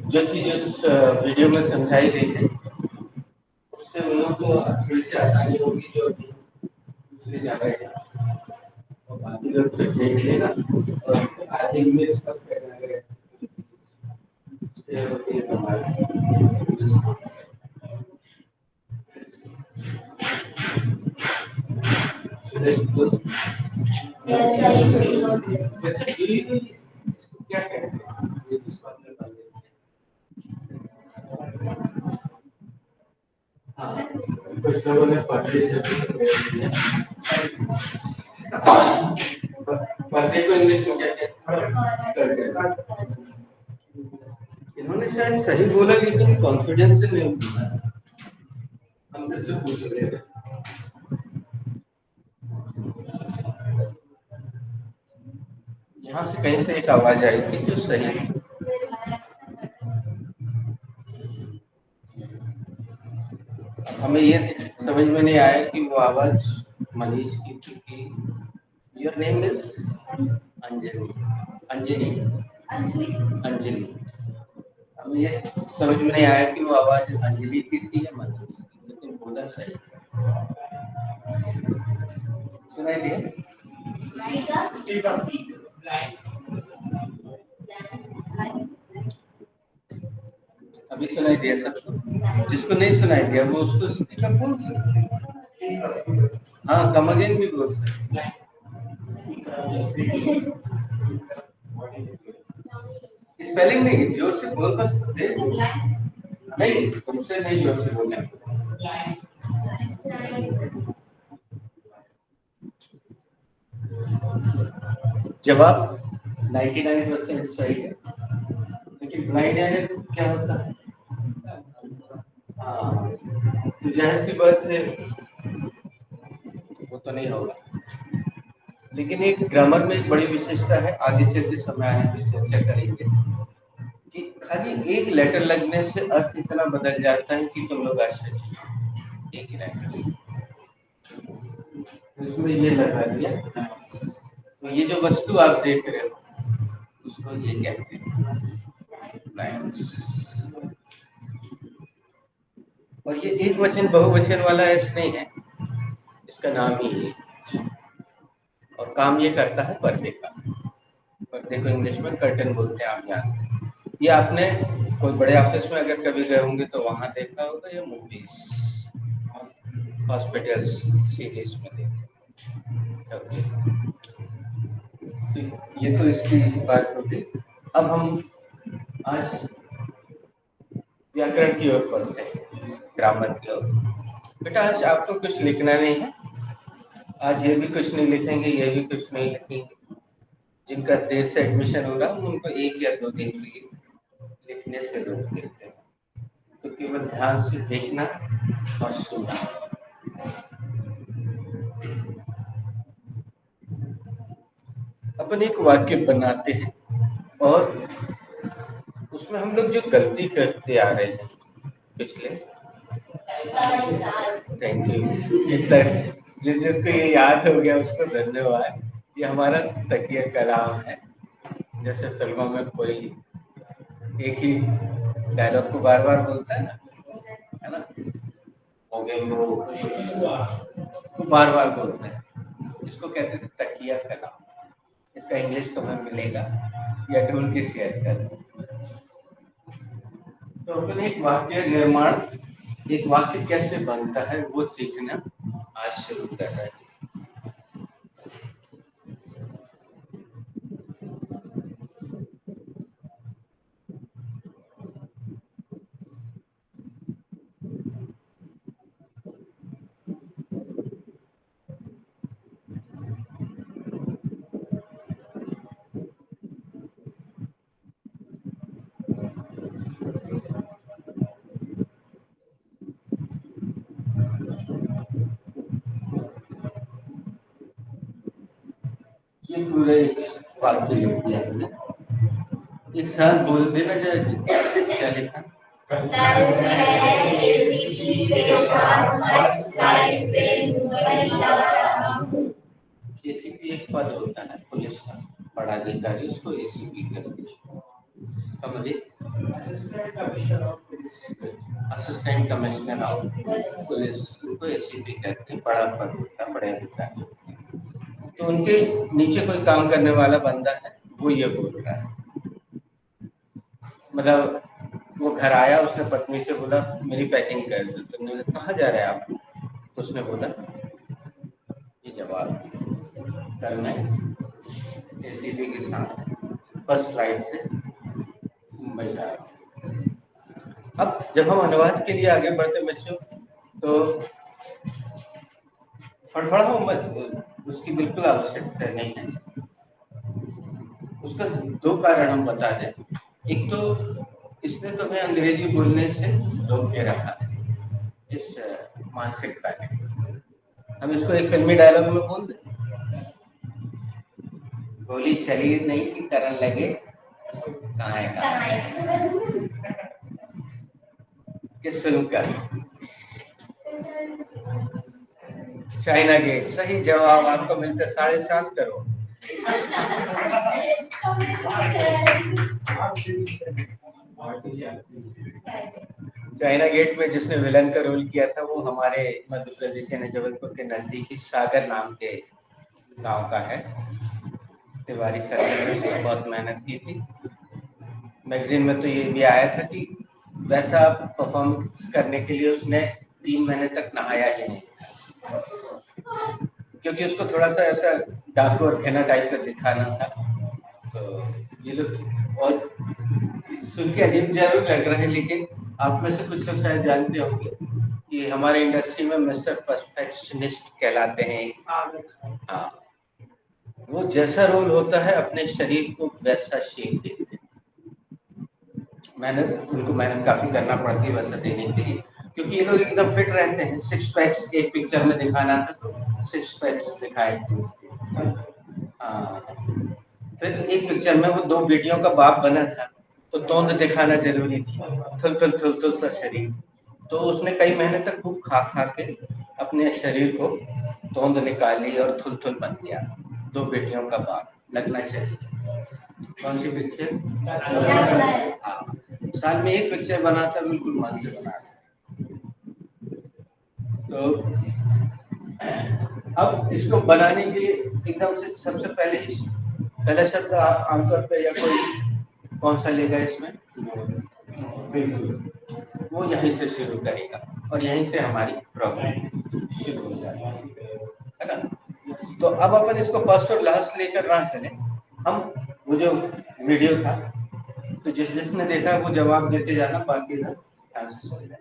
जो चीज उस वीडियो में समझाई गई है उससे उन लोग को थोड़ी सी आसानी होगी जो दूसरे जा रहे हैं और बाकी लोग फिर देख लेना और आधे इंग्लिश पर करना है क्या कहते हैं ये जिसको आपने पढ़ा हाँ कुछ लोगों ने पर्दे से पर्दे को इंग्लिश में क्या कहते हैं? इन्होंने शायद सही बोला लेकिन कॉन्फिडेंस से नहीं बोला। हम फिर से पूछ रहे हैं यहाँ से कहीं से एक आवाज आई थी जो सही थी। हमें ये समझ में नहीं आया कि वो आवाज मनीष की थी कि your name is Anjali Anjali Anjali. हमें ये समझ में नहीं आया कि वो आवाज अंजलि की थी या मनीष की, लेकिन बोला सही। सुनाई दिया? अभी सुनाई दिया सबको? जिसको नहीं सुनाई दिया वो उसको स्पीकर बोल सकते। हाँ कम अगेन भी बोल सकते। स्पेलिंग नहीं जोर से बोल बस दे। नहीं तुमसे नहीं जोर से बोलना। जवाब 99% सही है, लेकिन ब्लाइंड है तो क्या होता है? हाँ तो जाहिर सी बात है वो तो नहीं होगा, लेकिन एक ग्रामर में एक बड़ी विशेषता है, आगे चलते समय आने की चर्चा करेंगे कि खाली एक लेटर लगने से अर्थ इतना बदल जाता है कि तुम लोग आश्चर्य। एक ही लेटर इसमें ये लगा दिया, तो ये जो वस्तु आप देख रहे हो उसको ये कहते हैं लाइन्स। और ये एक वचन बहुवचन वाला एस नहीं है, इसका नाम ही है और काम ये करता है पर्दे का। पर्दे को इंग्लिश में कर्टन बोलते हैं, आप जानते। ये आपने कोई बड़े ऑफिस में अगर कभी गए होंगे तो वहां देखा होगा, या मूवीज हॉस्पिटल्स सीरीज में देखते। तो ये तो इसकी बात होगी। अब हम आज व्याकरण की ओर पढ़ते हैं, ग्रामर की ओर। बेटा आज आपको कुछ लिखना नहीं है, आज ये भी कुछ नहीं लिखेंगे, ये भी कुछ नहीं लिखेंगे। जिनका देर से एडमिशन हो रहा है उनको 1 या 2 दिन के लिए लिखने से रोक देते हैं, तो केवल ध्यान से देखना और सुनना। अपन एक वाक्य बनाते हैं और उसमें हम लोग जो गलती करते आ रहे हैं पिछले, थैंक यू, जिसको ये याद हो गया उसको धन्यवाद। ये हमारा तकिया कलाम है। जैसे फिल्मों में कोई एक ही डायलॉग को बार बार बोलता है ना, हो गए वो बार बार बोलते हैं, इसको कहते थे तकिया कलाम। इसका इंग्लिश तुम्हें मिलेगा या ढूंढ के शेयर कर। तो अपन एक वाक्य निर्माण, एक वाक्य कैसे बनता है वो सीखना आज शुरू कर रहे हैं। ये पूरे वाक्य लिख दिया हमने, एक साथ बोल देना जाएगी। क्या लिखा? एसीपी एक पद होता है पुलिस का, पदाधिकारी, उसको एसीपी कहते हैं। समझिए, असिस्टेंट कमिश्नर ऑफ पुलिस को एसीपी कहते हैं, बड़ा पद होता है, बड़े अधिकारी। तो उनके नीचे कोई काम करने वाला बंदा है, वो ये बोल रहा है, मतलब वो घर आया, उसने पत्नी से बोला मेरी पैकिंग कर दो, तो बोला कहाँ जा रहे हैं आप? तो उसने बोला ये जवाब, कल मैं एसीपी के साथ फर्स्ट फ्लाइट से मुंबई जा रहा हूँ। अब जब हम अनुवाद के लिए आगे बढ़ते बच्चों, तो फड़फड़ाओ मत, उसकी बिल्कुल आवश्यकता नहीं है। उसका दो कारण हम बता दें। एक तो इसने तुम्हें अंग्रेजी बोलने से रोक के रखा, इस मानसिकता ने। हम इसको एक फिल्मी डायलॉग में बोल दें, गोली चली नहीं कि करन लगे कहाँ है। किस फिल्म का? चाइना गेट। सही जवाब आपको मिलता 7.5 करोड़। चाइना गेट में जिसने विलन का रोल किया था वो हमारे मध्य प्रदेश यानी जबलपुर के नजदीकी सागर नाम के गांव का है। तिवारी सर ने उसने बहुत मेहनत की थी। मैगजीन में तो ये भी आया था कि वैसा परफॉर्मेंस करने के लिए उसने 3 महीने तक नहाया ही नहीं, क्योंकि उसको थोड़ा सा ऐसा डाकू और घेना टाइप का दिखाना था। तो ये लोग, और सुन के अजीब जरूर लग रहा है, लेकिन आप में से कुछ लोग शायद जानते होंगे कि हमारे इंडस्ट्री में मिस्टर परफेक्शनिस्ट कहलाते हैं। हाँ, वो जैसा रोल होता है अपने शरीर को वैसा शेप देते हैं। उनको मेहनत काफी करना पड़ती है वैसा देने के लिए, क्योंकि ये लोग एकदम फिट रहते हैं। 6 पैक्स एक पिक्चर में दिखाना था तो 6 पैक्स दिखाए थे उसके। फिर एक पिक्चर में वो 2 बेटियों का बाप बना था, तो तोंद दिखाना जरूरी थी, थुल सा शरीर। तो उसने कई महीने तक खूब खा के अपने शरीर को तोंद निकाली और थुल बन गया। 2 बेटियों का बाप लगना चाहिए। कौन सी पिक्चर? हाँ, साल में एक पिक्चर बनाता, बिल्कुल मन से बनाता। तो अब इसको बनाने के लिए एकदम से सबसे पहले शब्द आमतौर पे या कोई कौन सा लेगा इसमें? बिल्कुल, वो यहीं से शुरू करेगा और यहीं से हमारी प्रॉब्लम शुरू हो जाएगी, है ना? तो अब अपन इसको फर्स्ट और लास्ट लेकर ना चले। हम वो जो वीडियो था, तो जिसने देखा वो जवाब देते जाना, बाकी ना ध्यान से सुन लेना।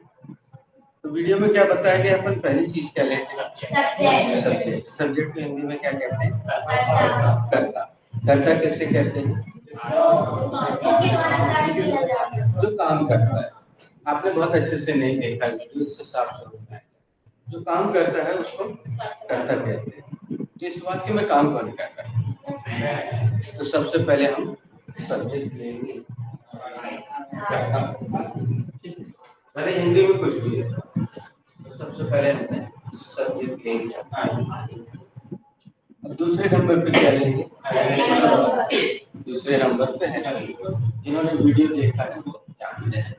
तो वीडियो में क्या बताया गया, अपन पहली चीज क्या लेते हैं? सब्जेक्ट को हिंदी में क्या कहते हैं? कर्ता। कर्ता किससे कहते हैं? जो काम करता है। आपने बहुत अच्छे से नहीं देखा वीडियो, इससे साफ समझ में। जो काम करता है उसको कर्ता कहते हैं। तो इस वाक्य में काम कौन करता है? तो सबसे पहले हम सब्जेक्ट लेंगे, अरे हिंदी में कुछ भी है। तो सबसे पहले हमने सब्जेक्ट लेंगे। अब दूसरे नंबर पे क्या लेंगे? दूसरे नंबर पे है, जिन्होंने वीडियो देखा है वो जानते हैं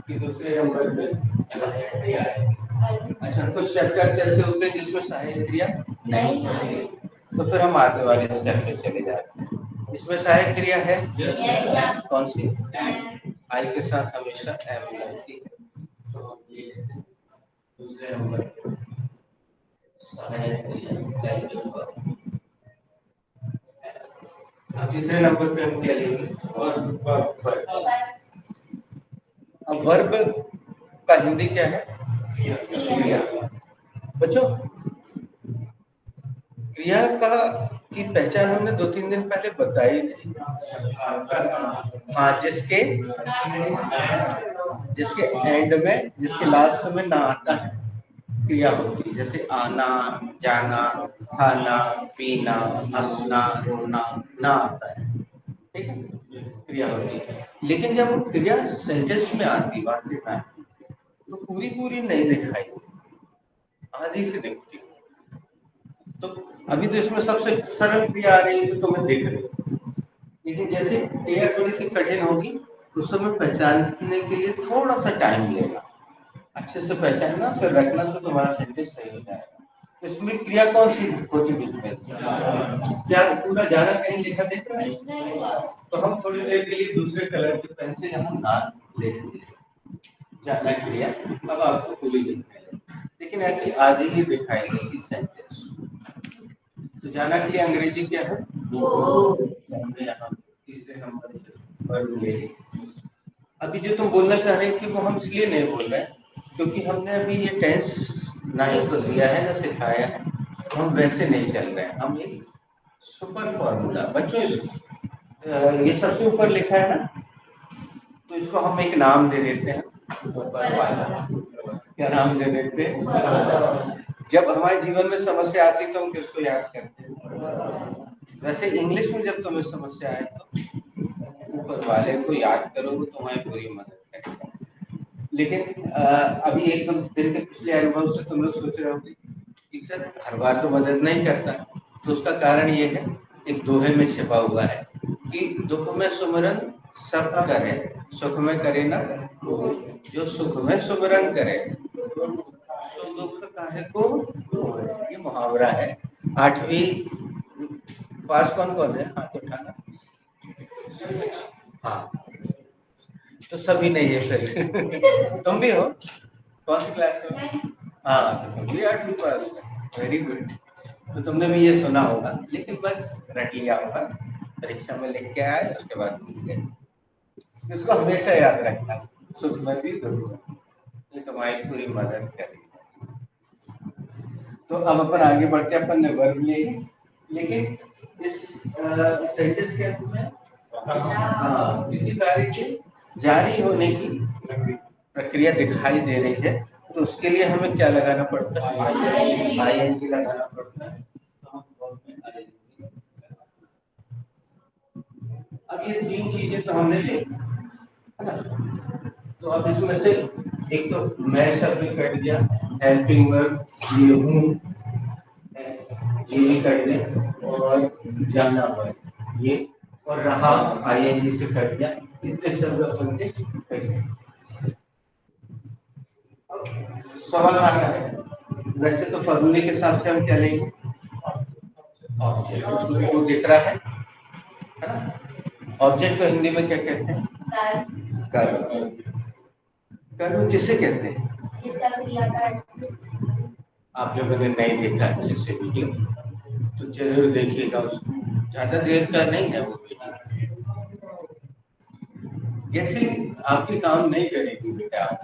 कि दूसरे नंबर पे क्रिया है। अच्छा, कुछ चैप्टर्स ऐसे होते हैं जिसमें सहायक क्रिया नहीं है, तो फिर हम आगे वाले स्टेप पे चले जाते हैं। इसमें सहायक क्रिया है कौन सी? आई के साथ हमेशा एम लगती है, तो ये दूसरे नंबर सहायक क्रिया। अब तीसरे नंबर पे हम क्या लेंगे? अब वर्ब का हिंदी क्या है? क्रिया। बच्चों, क्रिया का की पहचान हमने 2-3 दिन पहले बताई थी। हाँ, जिसके एंड में, जिसके लास्ट में ना आता है क्रिया होती है। जैसे आना, जाना, खाना, पीना, हंसना, रोना ना आता है, ठीक है, क्रिया होती है। लेकिन जब वो क्रिया सेंटेंस में आती, वाक्य में आती, तो पूरी नहीं दिखाई, आधी से दिखती। तो अभी तो इसमें सबसे सरल क्रिया आ रही है, तो तुम्हें दिख रही है, लेकिन जैसे क्रिया थोड़ी सी कठिन होगी उस समय पहचानने के लिए थोड़ा सा टाइम लेगा, अच्छे से पहचानना फिर रखना तो तुम्हारा सेंटेंस सही हो जाएगा। तो इसमें क्रिया कौन सी होती दिख रही है? क्या पूरा जाना कहीं लिखा देख रहा है? तो हम थोड़ी देर के लिए दूसरे कलर के पेन से यहाँ नाम लिख देंगे, जाना क्रिया अब आपको पूरी लिखना है, लेकिन ऐसी आधी ही दिखाई देगी सेंटेंस। तो जाना के लिए अंग्रेजी क्या है? हमने यहाँ तीसरे नंबर पर ले। अभी जो तुम बोलना चाह रहे थे वो हम इसलिए नहीं बोल रहे क्योंकि हमने अभी ये टेंस ना इसको दिया है ना सिखाया है, तो हम वैसे नहीं चल रहे हैं। हम एक सुपर फॉर्मूला बच्चों ये सबसे ऊपर लिखा है ना, तो इसको हम एक नाम दे देते हैं, ऊपर वाला। क्या नाम दे देते हैं? जब हमारे जीवन में समस्या आती है तो हम किसको याद करते हैं? वैसे इंग्लिश में जब तुम्हें समस्या आए तो ऊपर वाले को याद करो, वो तुम्हारी पूरी मदद करेगा। लेकिन अभी एक दो दिन के पिछले अनुभव से तुम लोग सोच रहे होगे कि सर हर बार तो मदद नहीं करता, तो उसका कारण ये है, एक दोहे में छिपा हुआ है कि दुख में सुमरन सब करे, सुख में करे ना, जो सुख में सुमरन करे सो दुख काहे को। ये मुहावरा है। 8वीं पास कौन कौन है? हाथ उठाना। हाँ, तो सभी नहीं है फिर तुम भी हो? कौन सी क्लास में? हाँ, तो तुम भी 8वीं पास, वेरी गुड। तो तुमने भी ये सुना होगा, लेकिन बस रट लिया होगा, परीक्षा में लिख के आए उसके बाद भूल गए। इसको हमेशा याद रखना, सुख में भी दुख में, ये तुम्हारी पूरी मदद करेगी। तो अब अपन आगे बढ़ते अपन ने वर्ब लिए, लेकिन इस सेंटेंस के अंत में किसी कार्य के जारी होने की प्रक्रिया दिखाई दे रही है, तो उसके लिए हमें क्या लगाना पड़ता है? आईएनजी लगाना पड़ता है। अब ये तीन चीजें तो हमने ले, है ना? तो अब इसमें से एक तो मैं शब्द कट गया, हेल्पिंग वर्ब ये हूँ ये भी कट गया, और जाना वर्ब ये, और रहा आईएनजी से कट गया, इतने शब्द अपन के कट गए। सवाल आ रहा है, वैसे तो फॉर्मूले के हिसाब से हम क्या लेंगे? ऑब्जेक्ट, उसमें वो दिख रहा है ना? ऑब्जेक्ट को हिंदी में क्या कहते हैं? कर्म। कर्म किसे कहते हैं? आप लोगों ने नहीं देखा अच्छे से वीडियो तो जरूर देखिएगा, उसको ज्यादा देर का नहीं है वो वीडियो। जैसे आपके काम नहीं करेगी बेटा, आज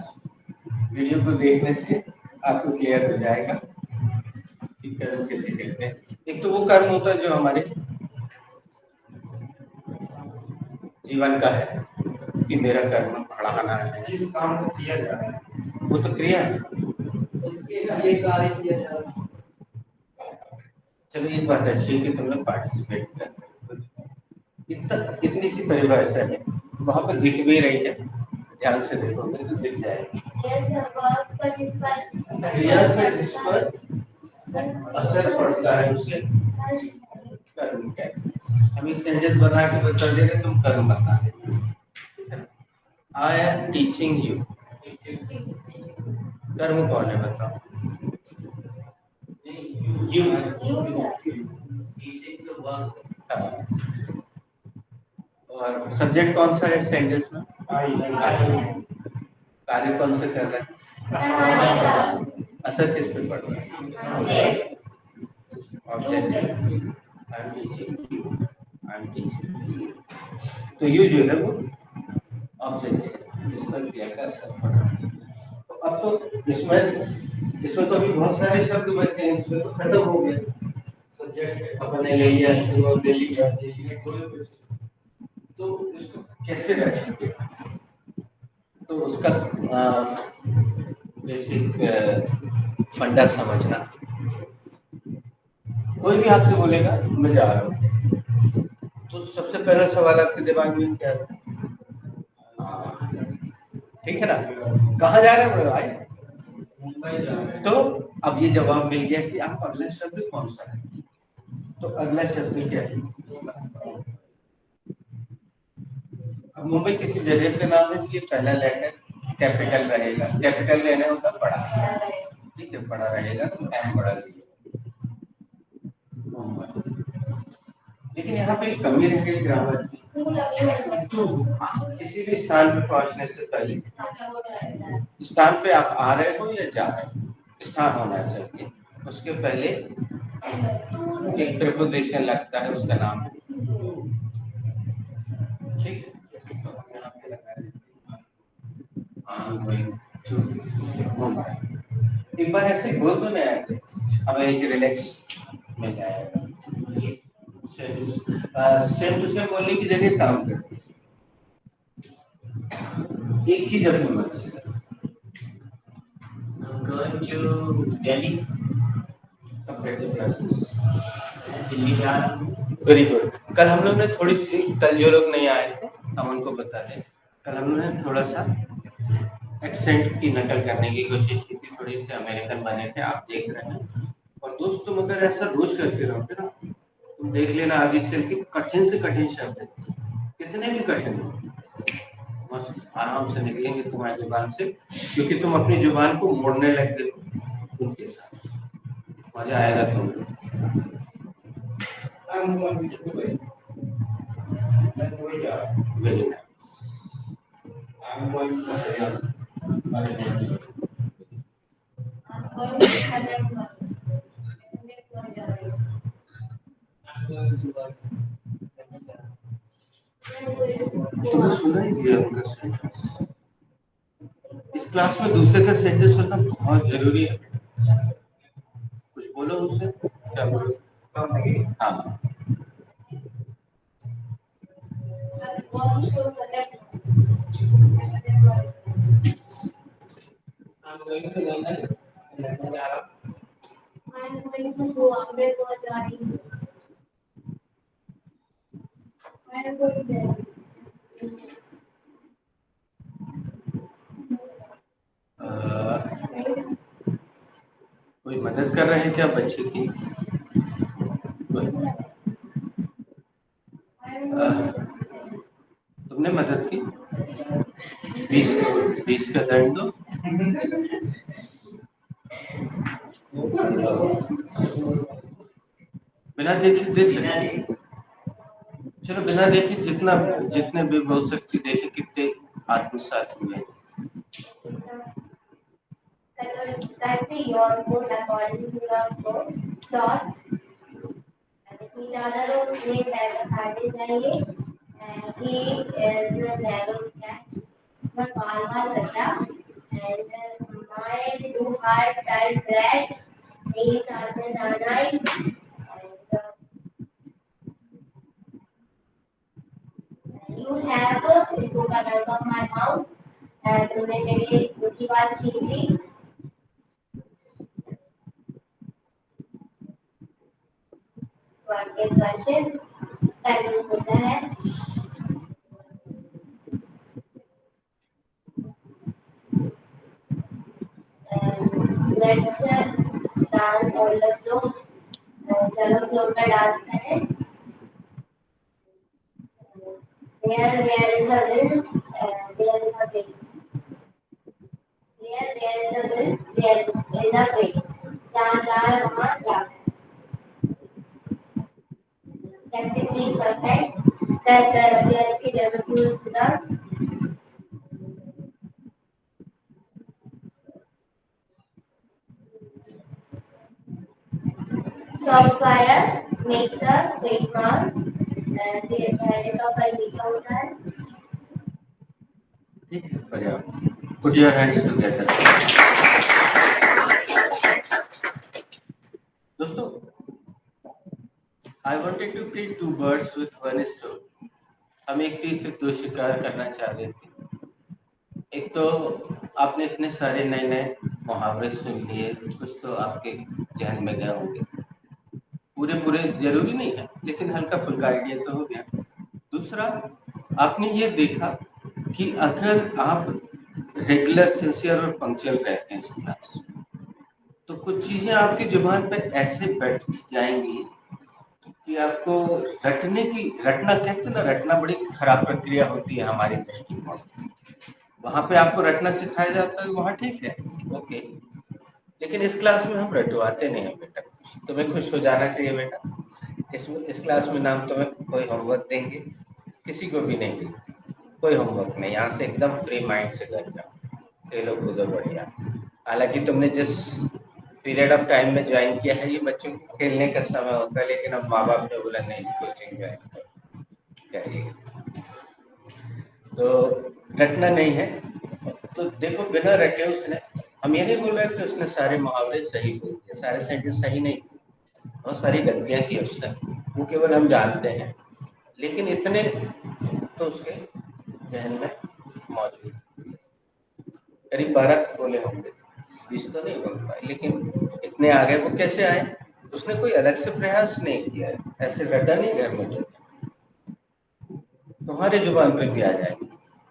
वीडियो को देखने से आपको क्लियर हो जाएगा कि कर्म किसे कहते हैं। एक तो वो कर्म होता है जो हमारे जीवन का है कि मेरा कर्म पढ़ाना है, जिस काम को किया जा रहा है वो तो क्रिया है, जिसके लिए कार्य किया जा रहा है। चलो ये बात अच्छी है कि तुम लोग पार्टिसिपेट कर, इतनी सी परिभाषा है, वहां पर दिख भी रही है, ध्यान से देखोगे तो दिख जाएगी। क्रिया पर जिस पर असर पड़ता है उसे कर्म कहते हैं। हम एक सेंटेंस बना के बता दे रहे, तुम कर्म बता दे। आई एम टीचिंग यू, कर्म कौन है बताओ? यू। और सब्जेक्ट कौन सा है सेंटेंस में? कार्य कौन से कर रहे हैं? असर किस पे पड़ रहा है? Object. I am teaching you, I am teaching you, तो यू जो है वो ऑब्जेक्ट है, इस पर क्रिया का असर पड़ रहा है। तो अब तो इसमें तो अभी बहुत सारे शब्द बचे हैं, इसमें तो खत्म हो गए। सब्जेक्ट अपने ले लिया, ले लिया, तो इसको कैसे रखेंगे? तो उसका बेसिक फंडा समझना। कोई भी आपसे बोलेगा मैं जा रहा हूँ, तो सबसे पहला सवाल आपके दिमाग में क्या है? ठीक है ना, कहाँ जा रहे हो भाई? मुंबई जा रहे हैं। तो अब ये जवाब मिल गया कि आप अगला शब्द कौन सा है, तो अगला शब्द क्या है? मुंबई किसी जगह का नाम है, इसलिए पहला लेटर कैपिटल रहेगा। कैपिटल लेने होता बड़ा, ठीक है, बड़ा रहेगा तो एम बड़ा लिखिए मुंबई। लेकिन यहाँ पे एक कमी रह गई ग्रामर की। किसी भी स्थान पे पहुंचने से पहले स्थान पे आप आ रहे हो या जा रहे हो, स्थान होना चाहिए। उसके पहले एक प्रीपोजिशन लगता है, उसका नाम है, ठीक है। तो हम यहाँ पे लगा देते हैं I'm going to मुंबई। एक बार ऐसे बोल तो नहीं आए थे, हमें एक रिलैक्स मिल जाएगा। सेम टू सेम बोलने की जगह काम करते हैं, एक चीज अपने मन से करो। I'm going to Delhi. Comparative classes। Delhi जा रहा हूँ। Very good. कल हम लोग ने थोड़ी सी, कल जो लोग नहीं आए थे हम उनको बता दें, कल हम लोग ने थोड़ा सा एक्सेंट की नकल करने की कोशिश की थी, थोड़ी सी अमेरिकन बने थे, आप देख रहे हैं। और दोस्त तुम अगर ऐसा रोज करते रहोगे ना, तुम देख लेना आगे चल के कठिन से कठिन शब्द कितने भी कठिन हो, मस्त आराम से निकलेंगे तुम्हारी जुबान से, क्योंकि तुम अपनी जुबान को मोड़ने लगते हो उनके साथ। मजा आएगा तुम्हें। Very nice. I'm going to Haryana. तुमने सुना ही दिया उनका सेंटेंस। इस क्लास में दूसरे का सेंटेंस सुनना बहुत जरूरी है। कुछ बोलो उनसे, क्या बोलो? हाँ, I'm going to London. London जा रहा हूँ। I'm going to Bombay for joining. I am going there. कोई मदद कर रहे हैं क्या बच्चे की? कोई? तुमने मदद की? 20 का दंड दो। बिना देखे दे सकते, चलो बिना देखे जितने भी बोल सकती, देखे कितने आत्मसात हुए। Cut your food according to your thoughts. ज़्यादा लोग ने पैसा साढ़े चाहिए। He is a narrow cat. वह बाल बचा। And my too hard tight bread. मेरी चाट में जाना है। You have spoken out of my mouth. तुमने मेरी मुंह की बात छीन ली। के क्वेश्चन टाइटल होता है let's dance on the floor. चलो फ्लोर पे डांस करें। Where is a will, there is a way. There is a will, there is a way. जहाँ चाहे वहाँ जा। Practice makes perfect. That अभ्यास की जरूरत है उसका। Soft fire makes a sweet mouth. The का फल मीठा होता है। ठीक है, पर्याप्त। Put your hands together. दोस्तों, I wanted to kill two birds with one stone. हम एक तीर से दो शिकार करना चाह रहे थे। एक तो आपने इतने सारे नए नए मुहावरे सुन लिए, कुछ तो आपके ध्यान में गए होंगे, पूरे जरूरी नहीं है, लेकिन हल्का फुल्का आइडिया तो हो गया। दूसरा, आपने ये देखा कि अगर आप रेगुलर, सिंसियर और पंक्चुअल रहते हैं इस क्लास, तो कुछ चीजें आपकी जुबान पे ऐसे बैठ जाएंगी कि आपको रटना कहते हैं ना, रटना बड़ी खराब प्रक्रिया होती है हमारे दृष्टिकोण। वहाँ पे आपको रटना सिखाया जाता है, वहाँ ठीक है, ओके, लेकिन इस क्लास में हम रटवाते नहीं हैं बेटा। तुम्हें खुश हो जाना चाहिए बेटा, इस क्लास में नाम तुम्हें कोई होमवर्क देंगे, किसी को भी नहीं देंगे, कोई होमवर्क नहीं, यहाँ से एकदम फ्री माइंड से कर जाओ, खेलो कूदो बढ़िया। हालांकि तुमने जिस पीरियड ऑफ टाइम में ज्वाइन किया है, ये बच्चों को खेलने का समय होता है, लेकिन अब माँ बाप ने बोला नहीं, कोचिंग ज्वाइन करिए, तो रटना नहीं है। तो देखो बिना रटे उसने, हम ये नहीं बोल रहे कि उसने सारे मुहावरे सही बोल दिए, सारे सेंटेंस सही नहीं, बहुत सारी गलतियां की उसने, वो केवल हम जानते हैं, लेकिन इतने तो उसके जहन में मौजूद। करीब 12 बोले होंगे, 20 तो नहीं बोल पाए, लेकिन इतने आगे वो कैसे आए? उसने कोई अलग से प्रयास नहीं किया है, ऐसे रटा नहीं घर में जो तुम्हारे जुबान पे भी आ जाएगा।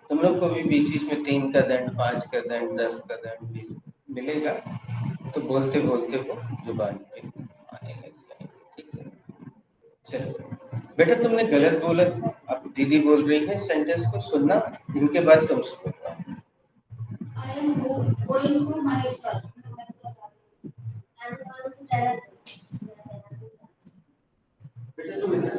तुम लोग को भी बीच बीच में 3 का दंड, 5 का दंड, 10 का दंड, 20 मिलेगा, तो बोलते बोलते वो जुबान पे आने लग जाएंगे, ठीक है। चलो बेटा, तुमने गलत बोला था, अब दीदी बोल रही है सेंटेंस को सुनना, इनके बाद तुम सुनो। I am going to my store. I am going to tell बेटा तुम इधर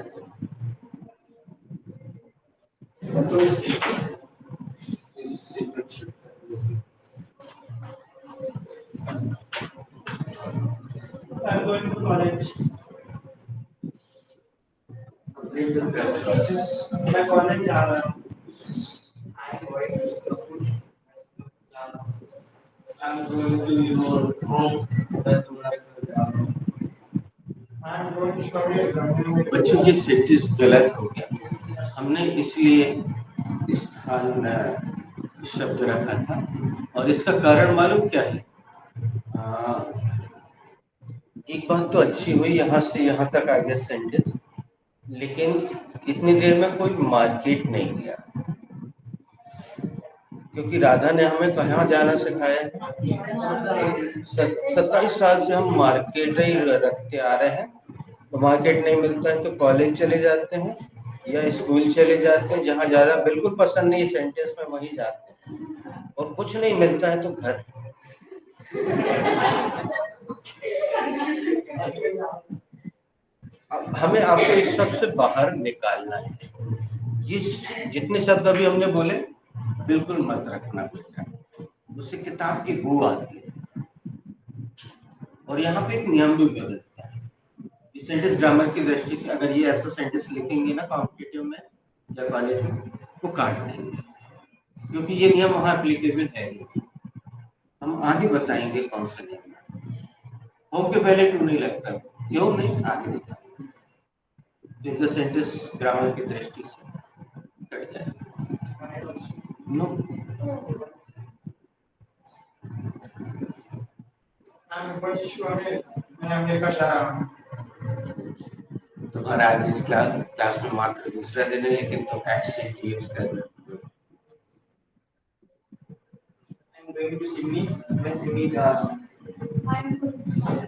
I'm going to college. मैं कॉलेज जा रहा हूँ। I'm going to your home. I'm going to study. बच्चों ये सेंटेंस गलत हो गया, हमने इसलिए इस स्थान शब्द रखा था, और इसका कारण मालूम क्या है? एक बात तो अच्छी हुई, यहाँ से यहाँ तक आ गया सेंटेंस, लेकिन इतनी देर में कोई मार्केट नहीं गया, क्योंकि राधा ने हमें कहाँ जाना सिखाया है? 27 साल से हम मार्केट ही रखते आ रहे हैं, तो मार्केट नहीं मिलता है तो कॉलेज चले जाते हैं या स्कूल चले जाते हैं, जहाँ ज़्यादा बिल्कुल पसंद नहीं सेंटेंस में वहीं जाते हैं, और कुछ नहीं मिलता है तो घर। अब हमें आपको इस सब से बाहर निकालना है। ये जितने शब्द अभी हमने बोले बिल्कुल मत रखना बेटा, उससे किताब की बू आती है। और यहाँ पे एक नियम भी बदलता है, इस सेंटेंस ग्रामर की दृष्टि से अगर ये ऐसा सेंटेंस लिखेंगे ना कॉम्पिटिटिव में या कॉलेज में, वो काट देंगे, क्योंकि ये नियम वहाँ एप्लीकेबल है। हम आगे बताएंगे कौन सा नियम, होम के पहले टू नहीं लगता, क्यों नहीं, आगे बताएंगे, जिनका सेंटेंस ग्रामर की दृष्टि से कट जाएगा। नो मैं अमेरिका जा रहा हूँ। तुम्हारा आज इस क्लास में मात्र दूसरा दिन है, लेकिन तुम एक्सेंट यूज कर रहे हो। I'm going to Sydney. मैं सिडनी जा रहा हूँ। I am going to Sagar.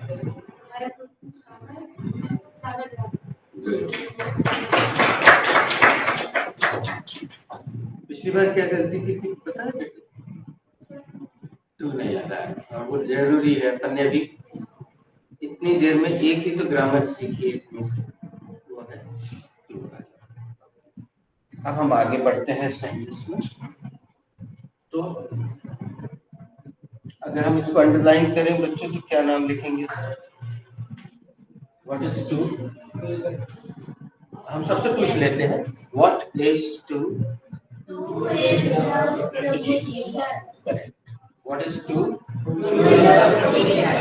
I am going to Sagar जा पिछली बार क्या गलती की थी पता है? तू नहीं लग रहा है, और वो जरूरी है, अपन ने भी इतनी देर में एक ही तो ग्रामर सीखी है, वो है। अब हम आगे बढ़ते हैं सेंटेंस में। तो अगर हम इसको अंडरलाइन करें बच्चों, तो क्या नाम लिखेंगे? What is to? हम सबसे पूछ लेते हैं, what is to? Two is preposition. Correct. What is to? Two is preposition.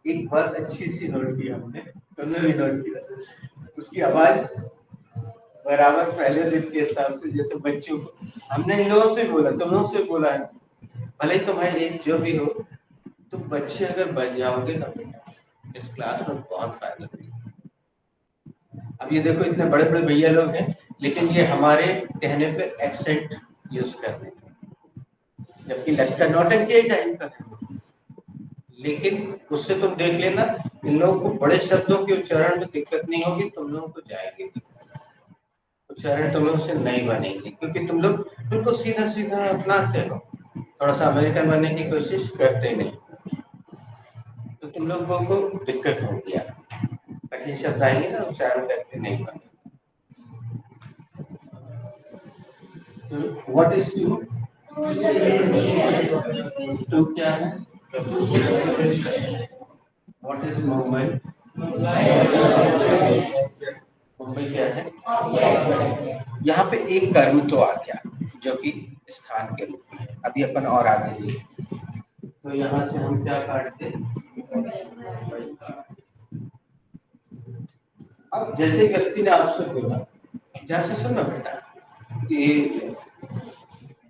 एक बात अच्छी सी नोट की हमने, तुमने भी नोट किया, उसकी आवाज बराबर पहले दिन के हिसाब से, जैसे बच्चों को हमने इन लोगों से बोला, तुम लोगों से बोला है, भले ही तुम्हारी एज जो भी हो, तो बच्चे अगर बन जाओगे ना इस क्लास में, बहुत फायदा है। अब ये देखो, इतने बड़े बड़े भैया लोग हैं, लेकिन ये हमारे कहने पे एक्सेंट यूज कर रहे हैं, जबकि लगता नौटंकी टाइम का है, लेकिन उससे तुम देख लेना, इन लोगों को बड़े शब्दों के उच्चारण में दिक्कत नहीं होगी, तुम लोगों को जाएगी, उच्चारण तुम लोग से नहीं बनेंगे, क्योंकि तुम लोग बिल्कुल सीधा सीधा अपनाते हो, थोड़ा सा अमेरिकन बनने की कोशिश करते नहीं, तो तुम लोगों को दिक्कत होगी। कठिन शब्द आएंगे ना, उच्चारण करते नहीं बने। What is to? टू क्या है? What is Mumbai? मुंबई क्या है? यहाँ पे एक कर्म तो आ गया जो कि स्थान के रूप में। अभी अपन और आगे जी, तो यहाँ से हम क्या काटते? अब जैसे व्यक्ति ने आपसे बोला, ध्यान से सुनो बेटा, कि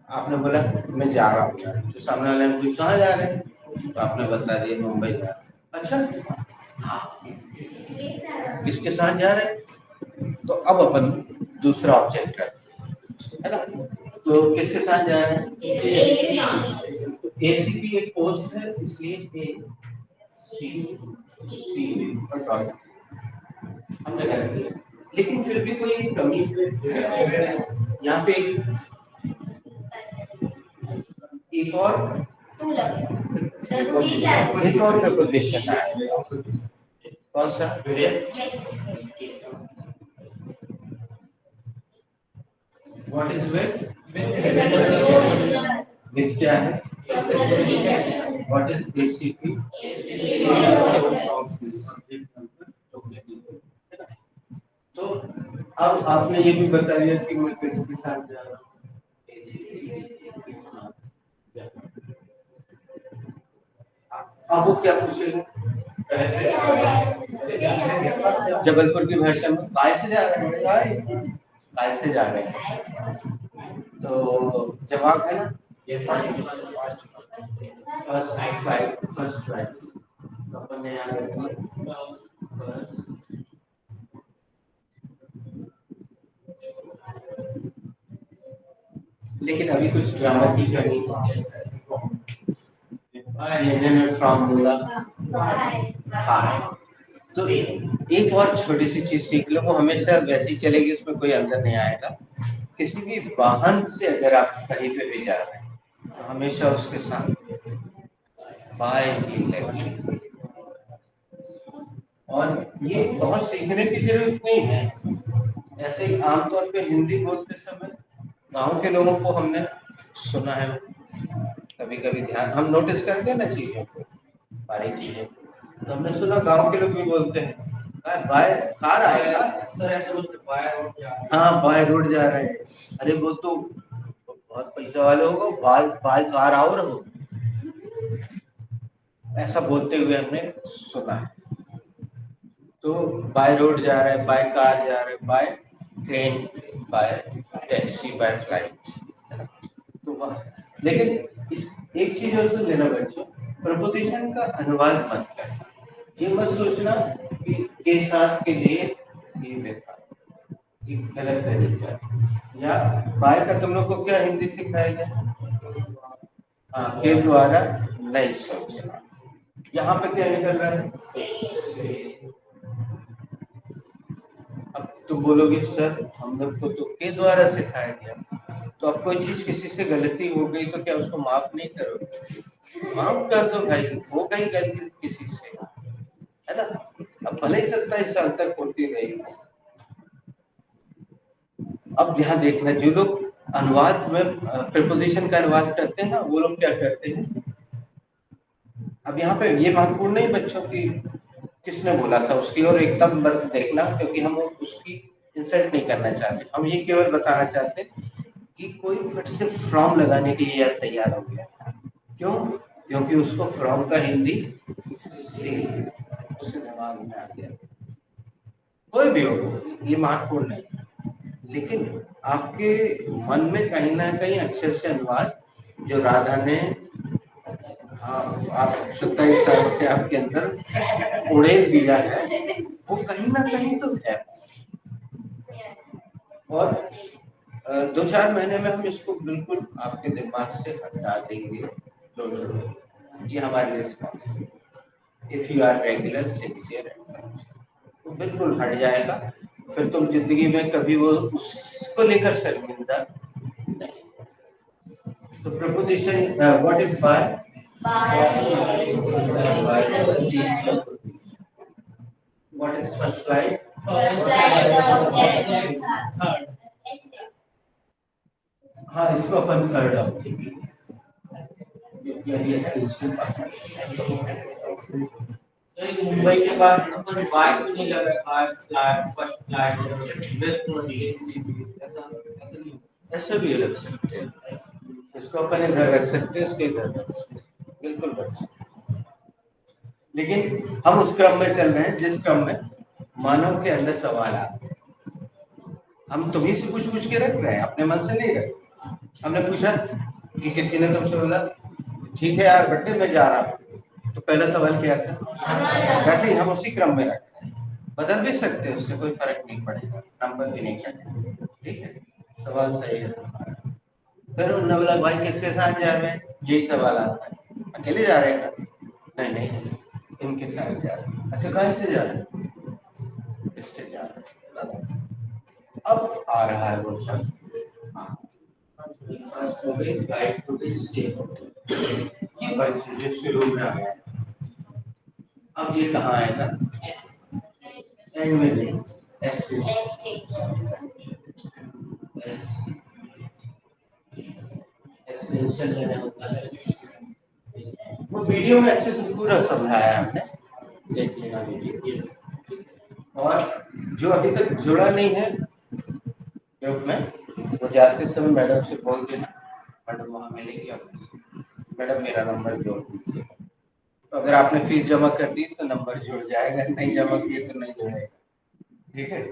आपने बोला मैं जा रहा हूँ, तो सामने वाले ने कहाँ जा रहे हैं, तो आपने बता दिया मुंबई जा रहे। अच्छा, किसके साथ जा रहे हैं? तो अब अपन दूसरा ऑब्जेक्ट है ना, तो किसके साथ जा रहे हैं? एसीपी एक पोस्ट है, इसलिए हमने कर दिया, लेकिन फिर भी कोई कमी यहाँ पे एक और प्रपोजिशन है। कौन सा? What is with? विद क्या है? What is ACP? तो अब आपने ये भी बता दिया कि मैं किसके साथ जा रहा हूँ। अब वो क्या पूछेगा? जबलपुर की भाषा में काय से जा रहे हैं? काय से जा रहे हैं, तो जवाब है ना फर्स्ट फ्लाइट। तो अपन ने यहाँ लेकिन अभी कुछ ग्रामर की कमी फ्रॉम बोला, तो एक और छोटी सी चीज सीख लो, वो हमेशा वैसी चलेगी, उसमें कोई अंदर नहीं आएगा। किसी भी वाहन से अगर आप कहीं पे भी जा रहे हैं, तो हमेशा उसके साथ बाय ही लगे। और ये बहुत सीखने की जरूरत नहीं है, ऐसे ही आमतौर पे हिंदी बोलते समय गांव के लोगों को हमने सुना है, कभी कभी ध्यान हम नोटिस करते हैं ना चीजों को, बारीक चीजें, तो हमने सुना गांव के लोग भी बोलते हैं बाय कार आएगा सर, ऐसे बोलते बाय रोड जा रहा है। हाँ, बाय रोड जा रहे हैं, अरे वो तो बहुत पैसा वाले होगा, बाय कार आओ रहो, ऐसा बोलते हुए हमने सुना है। तो बाय रोड जा रहे हैं, बाय कार जा रहे हैं, by train, bye taxi, by flight, तो वह। लेकिन इस एक चीज और सुन लेना बच्चों, प्रपोजिशन का अनुवाद मत करना, ये मत सोचना कि के साथ के लिए ये व्यथा, ये गलत तरीका। या बाय का तुम लोग को क्या हिंदी सिखाया जाए? हाँ, के द्वारा नहीं सोचना। यहाँ पे क्या निकल रहा है? अब तुम बोलोगे सर हम लोग को तो के द्वारा सिखाया गया, तो अब कोई चीज किसी से गलती हो गई तो क्या उसको माफ नहीं करोगे? माफ कर दो भाई, हो गई गलती किसी से, है ना। अब भले ही 27 साल तक होती रही। अब ध्यान देखना, जो लोग अनुवाद में प्रीपोजिशन का अनुवाद करते हैं ना, वो लोग क्या करते हैं, अब यहाँ पे ये महत्वपूर्ण नहीं बच्चों की किसने बोला था उसकी और एकदम देखना, क्योंकि हम उसकी इंसल्ट नहीं करना चाहते, हम ये केवल बताना चाहते कि कोई फट से फ्रॉम लगाने के लिए तैयार हो गया। क्यों? क्योंकि उसको फ्रॉम का हिंदी उसके दिमाग में आ गया। कोई भी हो, ये महत्वपूर्ण नहीं, लेकिन आपके मन में कहीं ना कहीं अक्षर से अनुवाद जो राधा ने आप 27 साल से आपके अंदर उड़ेल दिया है, वो कहीं ना कहीं तो है। और 2-4 महीने में हम इसको बिल्कुल आपके दिमाग से हटा देंगे, ये हमारी रिस्पॉन्स है। If you are regular, sincere, तो बिल्कुल हट जाएगा। फिर तुम जिंदगी में कभी वो उसको लेकर शर्मिंदा नहीं। तो preposition what is by? What is first slide? हाँ, इसको अपन थर्ड ऑब्जेक्ट मुंबई के बाद अपन बाय को नहीं लगा फर्स्ट फ्लाइट विद ऐसा नहीं, ऐसे भी रख सकते हैं। इसको अपन इधर रख सकते हैं, इसके इधर रख सकते हैं, बिल्कुल रख सकते हैं। लेकिन हम उस क्रम में चल रहे हैं जिस क्रम में मानव के अंदर सवाल आ रहे हैं। हम तुम्ही से पूछ के रख रहे हैं, अपने मन से नहीं रख। हमने पूछा कि किसी ने तुमसे बोला ठीक है यार बर्थडे में जा रहा हूँ, तो पहला सवाल क्या था? वैसे ही हम उसी क्रम में रख रहे हैं, बदल भी सकते हैं, उससे कोई फर्क नहीं पड़ेगा, नंबर भी नहीं कटेगा। ठीक है, सवाल सही है। फिर उन्होंने बोला भाई किसके साथ जा रहे हैं? यही सवाल आता है, अकेले जा रहे हैं? नहीं, इनके साथ जा रहे हैं। अच्छा, कहाँ से जा रहे हैं? इससे जा रहे हैं। अब आ रहा है वो शब्द, ये वर्ड जो शुरू में आया, अब ये कहाँ आएगा? एंड में एक्सटेंशन लेना होता है। वो वीडियो में अच्छे से पूरा समझाया हमने, देख लेना वीडियो। और जो अभी तक जुड़ा नहीं है ग्रुप में, वो जाते समय मैडम से बोल देना, मैडम वहाँ मिलेगी, मैडम मेरा नंबर जोड़ दीजिए। तो अगर आपने फीस जमा कर दी तो नंबर जुड़ जाएगा, नहीं जमा किए तो नहीं जुड़ेगा। ठीक है,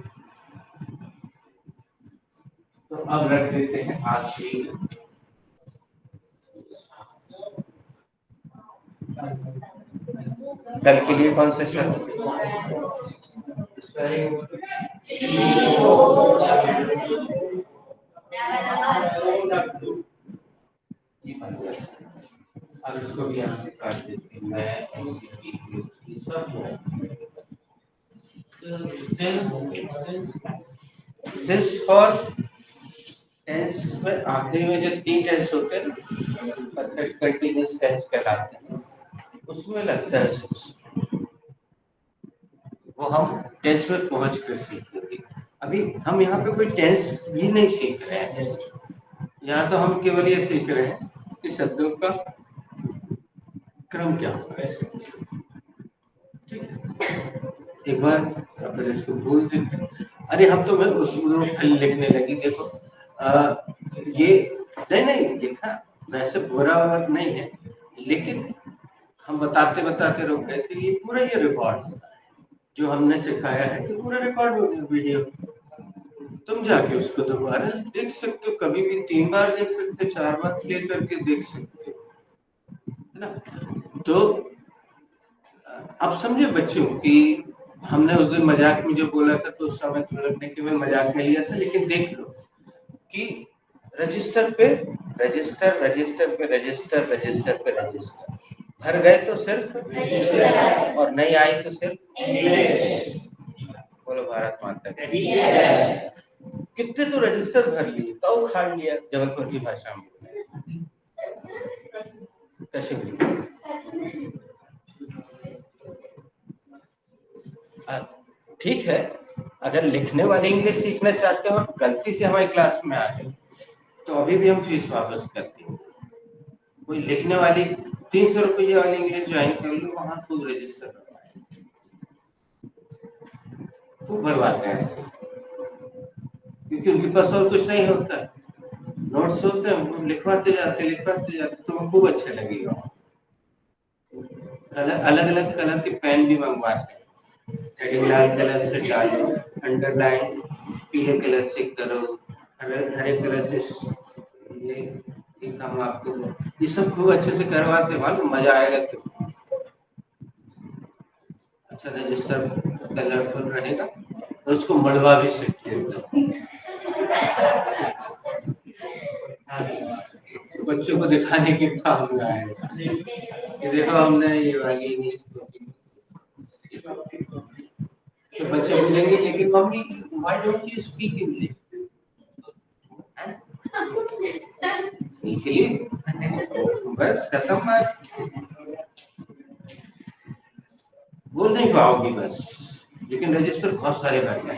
तो अब रख देते हैं आज की कल के लिए कौन सा शब्द? अब इसको भी यहाँ से काट देते हैं। मैं सिंस फॉर टेंस में आखिरी में जो 3 टेंस होते हैं परफेक्ट कंटीन्यूअस टेंस कहलाते हैं, उसमें लगता है सिंस। वो हम टेंस में पहुंच कर सीखेंगे। अभी हम यहाँ पे कोई टेंस भी नहीं सीख रहे हैं, यहाँ तो हम केवल ये सीख रहे हैं कि शब्दों का क्रम क्या होगा। ठीक है, एक बार अपन इसको बोल देते हैं। अरे हम तो मैं उसको लिखने लगी, देखो ये नहीं लिखा वैसे बुरा वर्ड नहीं है, लेकिन हम बताते बताते रुक गए थे। ये पूरा ये रिकॉर्ड होता है जो हमने सिखाया है, कि पूरा रिकॉर्ड हो गया वीडियो। तुम जाके उसको दोबारा देख सकते हो, कभी भी 3 बार देख सकते हो, 4 बार प्ले करके देख सकते हो, है ना। तो अब समझे बच्चों कि हमने उस दिन मजाक में जो बोला था, तो उस समय तुम लोग ने केवल मजाक में लिया था, लेकिन देख लो कि रजिस्टर पे रजिस्टर, रजिस्टर पे रजिस्टर, रजिस्टर पे रजिस्टर भर गए तो सिर्फ रजिस्टर, और नहीं आई तो सिर्फ इंग्लिश। बोलो भारत माता की। कितने तो रजिस्टर भर लिए, तो उखाड़ लिया जबलपुर की भाषा में। ठीक है, अगर लिखने वाली इंग्लिश सीखना चाहते हो और गलती से हमारी क्लास में आ गए तो अभी भी हम फीस वापस करते हैं। कोई लिखने वाली 300 रुपये वाली इंग्लिश ज्वाइन कर लो, वहां खूब रजिस्टर खूब भरवाते हैं, क्योंकि उनके पास और कुछ नहीं होता, नोट्स होते हैं, वो लिखवाते जाते तो वो खूब अच्छे लगेगा। कलर अलग अलग कलर के पेन भी मंगवाते हैं, हेडिंग लाल कलर से डालो, अंडरलाइन पीले कलर से करो, हरे कलर से ये काम आपको, ये सब खूब अच्छे से करवाते हैं, मालूम मजा आएगा। तो अच्छा रजिस्टर कलरफुल रहेगा तो उसको मड़वा भी सकते हो। बच्चों को दिखाने के काम में आएगा कि देखो हमने ये वाली इंग्लिश बच्चे बोलेंगे लेकिन mummy why don't you speak English, सीख ली बस खत्म बात, बोल नहीं पाओगी बस, लेकिन रजिस्टर बहुत सारे कर गए।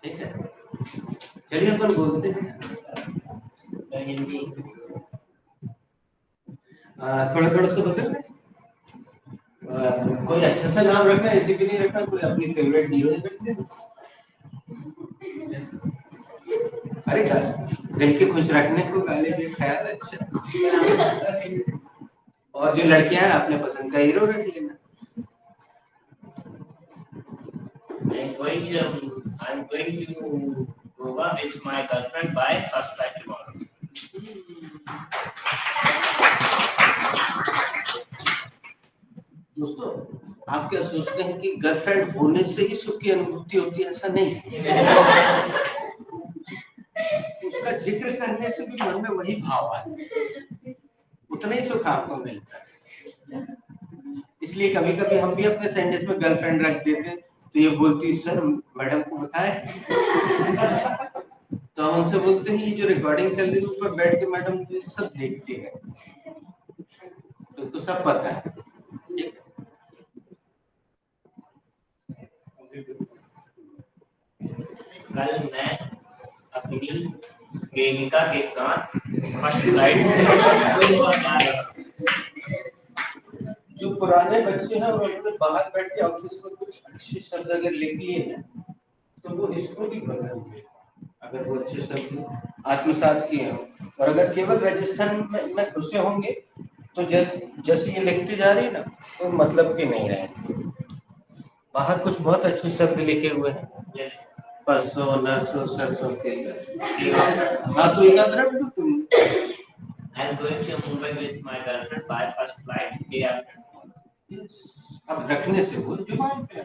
ठीक है, चलिए अपन बोलते हैं हिंदी थोड़ा थोड़ा सा बदल। कोई अच्छा सा नाम रखना है, ऐसे भी नहीं रखना, कोई अपनी फेवरेट हीरोइन रखते हैं। अरे दिल के खुश रखने को गाली भी ख्याल है, अच्छा। और जो लड़कियां हैं अपने पसंद का हीरो रख लेना। I'm going to Goa with my girlfriend by first flight tomorrow. दोस्तों, आप क्या सोचते हैं कि गर्लफ्रेंड होने से ही सुख की अनुभूति होती है? ऐसा नहीं, उसका जिक्र करने से भी मन में वही भाव आता है, उतना ही सुख आपको मिलता है। इसलिए कभी कभी हम भी अपने सेंटेंस में गर्लफ्रेंड रख देते हैं, तो ये बोलती सर मैडम को बताएं। तो हम उनसे बोलते हैं ये जो रिकॉर्डिंग चल रही है ऊपर बैठ के मैडम ये सब देखती है, तो सब पता है। कल मैं अपनी प्रेमिका के साथ फर्स्ट फ्लाइट से गोवा जा रहा हूं। जो पुराने बच्चे हैं उन्होंने बाहर बैठ के ऑफिस में कुछ अच्छे शब्द अगर लिख लिए हैं तो वो इसको भी बदल दें, अगर वो अच्छे शब्द आत्मसात किए हों। और अगर केवल राजस्थान में घुसे होंगे तो जैसे ये लिखते जा रही है ना, तो मतलब के नहीं रहे। बाहर कुछ बहुत अच्छे शब्द लिखे हुए हैं, Yes. परसों नरसों सरसों के, हाँ तो एक रख दो तुम। I'm going to Mumbai with my girlfriend by first flight day after tomorrow. अब रखने से वो जुबान पे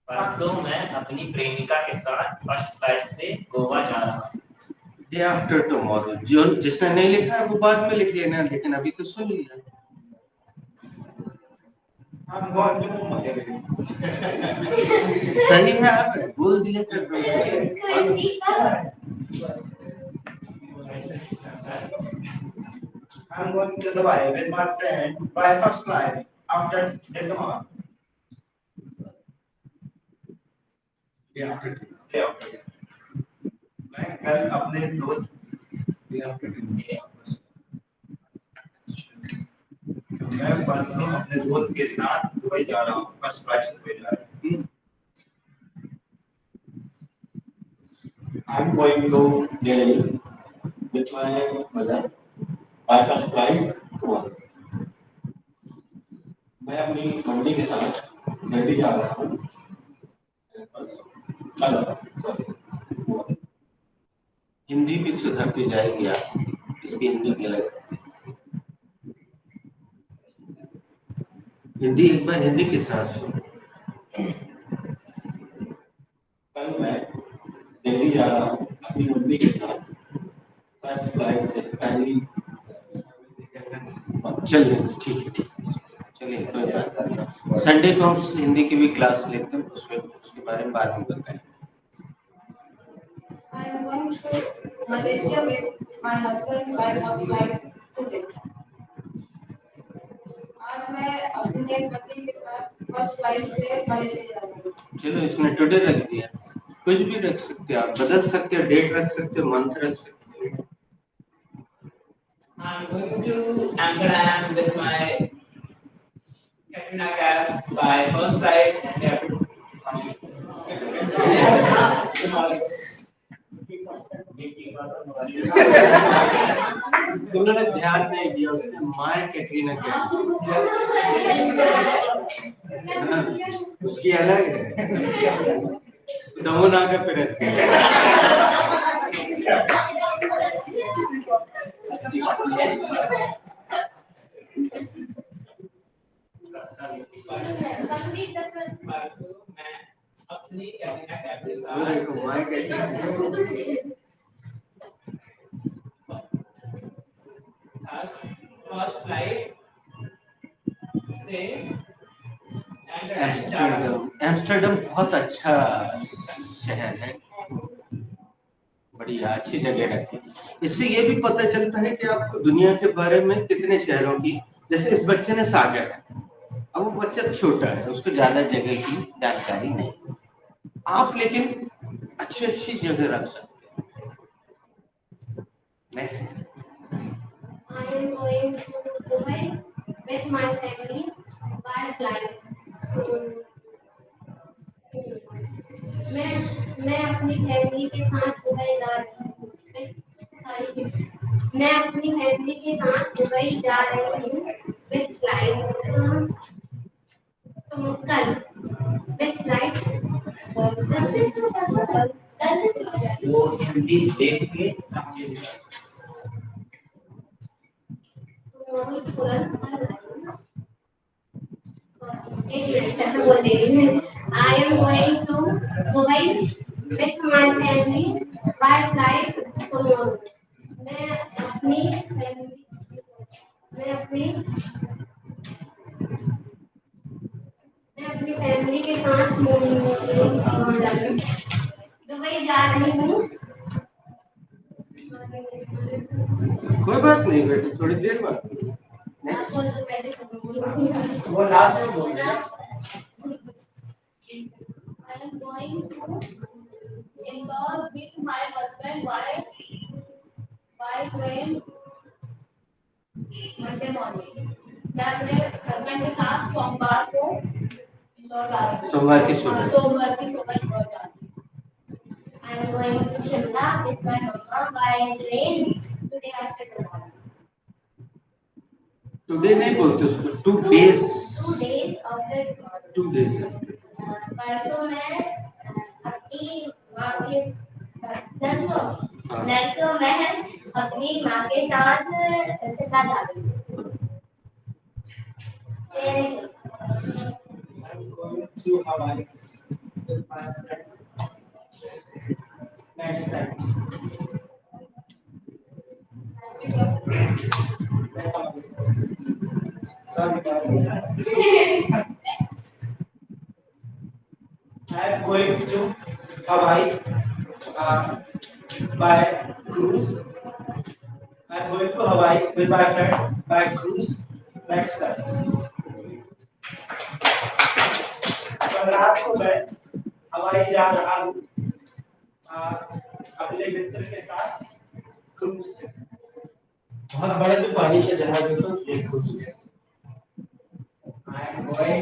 परसों मैं अपनी प्रेमिका के साथ फर्स्ट फ्लाइट से गोवा जा रहा हूँ। डे आफ्टर टुमारो, जो जिसने नहीं लिखा है वो बाद में लिख लेना, लेकिन अभी तो सुन लिया। I'm going to Mumbai. सही है, आप बोल दिया कर दो। I'm going to Dubai with my friend by first flight after tomorrow. Day after Day after. मैं कल अपने दोस्त मैं परसों अपने दोस्त के साथ दुबई जा रहा हूँ, फर्स्ट फ्लाइट से दुबई जा रहा हूँ। I'm going to Delhi with my mother by first flight tomorrow. मैं अपनी मम्मी के साथ दिल्ली जा रहा हूँ हिंदी भी सुधरती जाएगी आप, इसकी हिंदी गलत है। हिंदी एक बार हिंदी के साथ सुनो। कल मैं दिल्ली जा रहा हूँ अपनी मम्मी के साथ फर्स्ट फ्लाइट से पहली। चलिए ठीक है, चलिए संडे को हम हिंदी की भी क्लास लेते हैं, उसके बारे में बाद में बताएं। I am going to Malaysia with my husband by first flight today. आज मैं अपने पति के साथ फर्स्ट फ्लाइट से मलेशिया जा रही हूँ। चलो इसमें टुडे रख दिया, कुछ भी रख सकते हैं आप, बदल सकते हैं, डेट रख सकते हैं, मंथ रख सकते हैं। I'm going to Amsterdam with my Katrina cab by first flight tomorrow. तुमने ध्यान नहीं दिया, उसने माय कैटरीना कहा, उसकी अलग है, दमन आगे पे रहती है। Complete the process. परसों मैं अपनी कैटरीना कैब के वो साथ देखो माय कैटरीना, फर्स्ट फ्लाइट से एम्स्टर्डम। एम्स्टर्डम बहुत अच्छा शहर है, बढ़िया अच्छी जगह है। इससे ये भी पता चलता है कि आपको दुनिया के बारे में कितने शहरों की, जैसे इस बच्चे ने सागर है, अब वो बच्चा छोटा है, उसको ज्यादा जगह की जानकारी नहीं, आप लेकिन अच्छी अच्छी जगह रख सकते हैं। Next. I am going to Dubai with my family by flight. मैं अपनी फैमिली के साथ दुबई जा रही हूँ। मैं अपनी फैमिली के साथ दुबई जा रही हूँ विद फ्लाइट कल। विद फ्लाइट वो हिंदी देख के अच्छे ऐसे बोल दे रही हूँ। I am going to Dubai with my family by flight tomorrow. मैं अपनी फैमिली के साथ दुबई जा रही हूँ। कोई बात नहीं बेटे, थोड़ी देर बाद। वो लास्ट में बोल रहे हैं। I am going to Indore with my husband by train Monday morning. मैं अपने हस्बैंड के साथ सोमवार को इंदौर जा रही हूँ। सोमवार की सुबह इंदौर जा रही हूँ। I am going to Shimla with my mama by train today after tomorrow. Today नहीं बोलते उसको, 2 days। 2 days after tomorrow. 2 days। परसों मैं अपनी माँ के नरसों मैं अपनी माँ के साथ शिमला जा रही हूँ। to Hawaii with my friend. Next time. Sorry, I am going to Hawaii by cruise. I am going to Hawaii with my friend by cruise next time. कल रात को मैं हवाई जा रहा हूँ अपने मित्र के साथ क्रूज से। बहुत बड़े तो पानी के जहाज होते हैं, उसमें cruise. I am going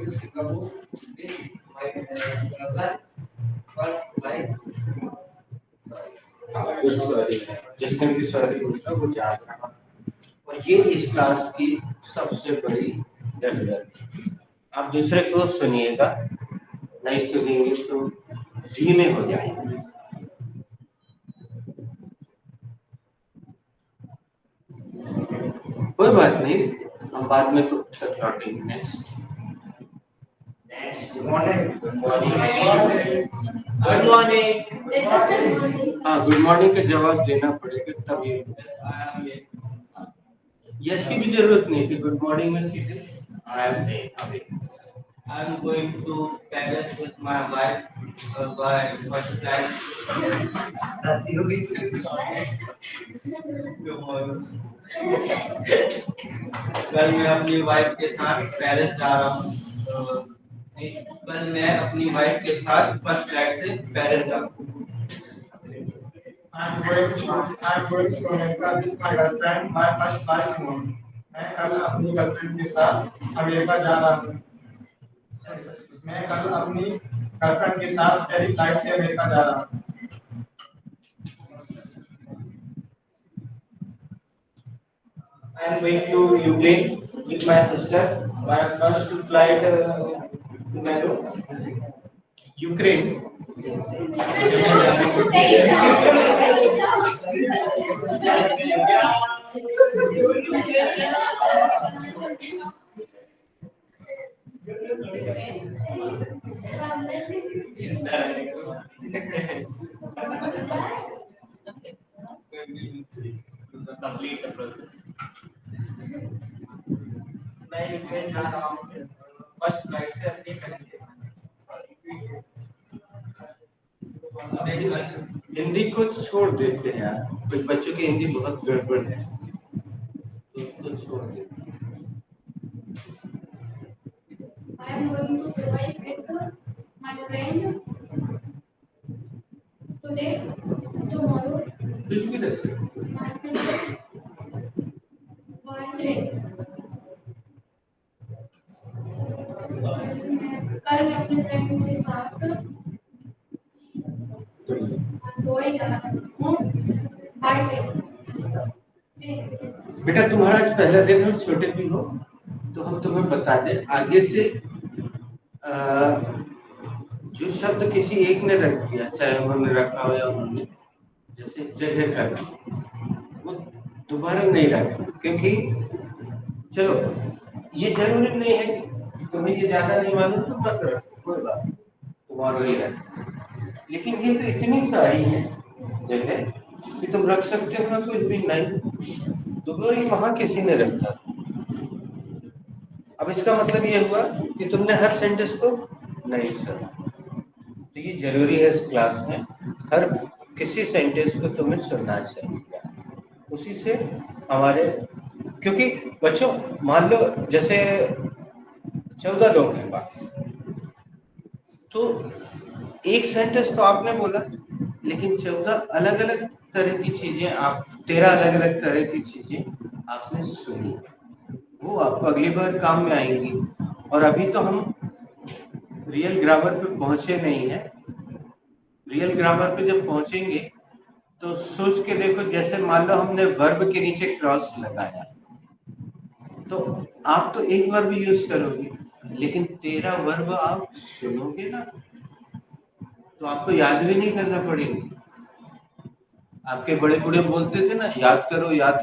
to Singapore with my brother. जिसने भी सॉरी बोला वो याद रखा। और ये इस क्लास की सबसे बड़ी जरूरत। आप दूसरे को सुनिएगा, नहीं सुनेंगे तो धीमे हो जाएंगे। कोई बात नहीं, हम बाद में तो लौटेंगे। नेक्स्ट। Good morning. हाँ, गुड मॉर्निंग का जवाब देना पड़ेगा तब ये। यस की भी जरूरत नहीं थी, गुड मॉर्निंग में सीधे आई I'm going to Paris with my wife by first time. कल मैं अपनी वाइफ के साथ पेरिस जा रहा हूँ। कल मैं अपनी वाइफ के साथ फर्स्ट फ्लाइट से पेरिस जा रहा हूँ। I'm going to America with my girlfriend by first flight tomorrow. मैं कल अपनी गर्लफ्रेंड के साथ अमेरिका जा रहा हूँ। मैं कल अपनी गर्लफ्रेंड के साथ पहली फ्लाइट से अमेरिका जा रहा हूँ। I am going to Ukraine with my sister by first flight to Melo. Ukraine. complete the process. मैं यूक्रेन जा रहा हूँ फर्स्ट फ्लाइट से अपनी फैमिली के साथ। हिंदी को छोड़ देते हैं यार, कुछ बच्चों की हिंदी बहुत गड़बड़ है, तो उसको छोड़ देते हैं। I am going to Dubai with my friend today, tomorrow, कुछ भी रख सकते हैं। my friend by train. कल मैं अपने फ्रेंड के साथ दुबई जा रहा हूँ बाय ट्रेन से। बेटा तुम्हारा आज पहला दिन है, छोटे भी हो तो हम तुम्हें बता दें आगे से जो शब्द किसी एक ने रख दिया, चाहे उन्होंने रखा हो या उन्होंने, जैसे जगह करना, वो दोबारा नहीं रखना, क्योंकि चलो ये जरूरी नहीं है कि तुम्हें ये ज्यादा नहीं मालूम तो मत रखो, कोई बात नहीं, तुम्हारा ही रखो, लेकिन ये तो इतनी सारी है जगह कि तुम रख सकते हो ना, कुछ भी नहीं, दुबई वहां किसी ने रखा। अब इसका मतलब ये हुआ कि तुमने हर सेंटेंस को नहीं सुना, तो ये जरूरी है इस क्लास में, हर किसी सेंटेंस को तुम्हें सुनना चाहिए, उसी से हमारे, क्योंकि बच्चों मान लो जैसे 14 लोग हैं पास, तो एक सेंटेंस तो आपने बोला, लेकिन 14 अलग अलग तरह की चीजें, आप 13 अलग अलग तरह की चीजें आपने सुनी, वो आपको अगली बार काम में आएंगी। और अभी तो हम रियल ग्रामर पे पहुंचे नहीं है, रियल ग्रामर पे जब पहुंचेंगे तो सोच के देखो, जैसे मान लो हमने वर्ब के नीचे क्रॉस लगाया, तो आप तो एक वर्ब यूज करोगे, लेकिन 13 वर्ब आप सुनोगे ना, तो आपको याद भी नहीं करना पड़ेगा। आपके बड़े बूढ़े बोलते थे ना, याद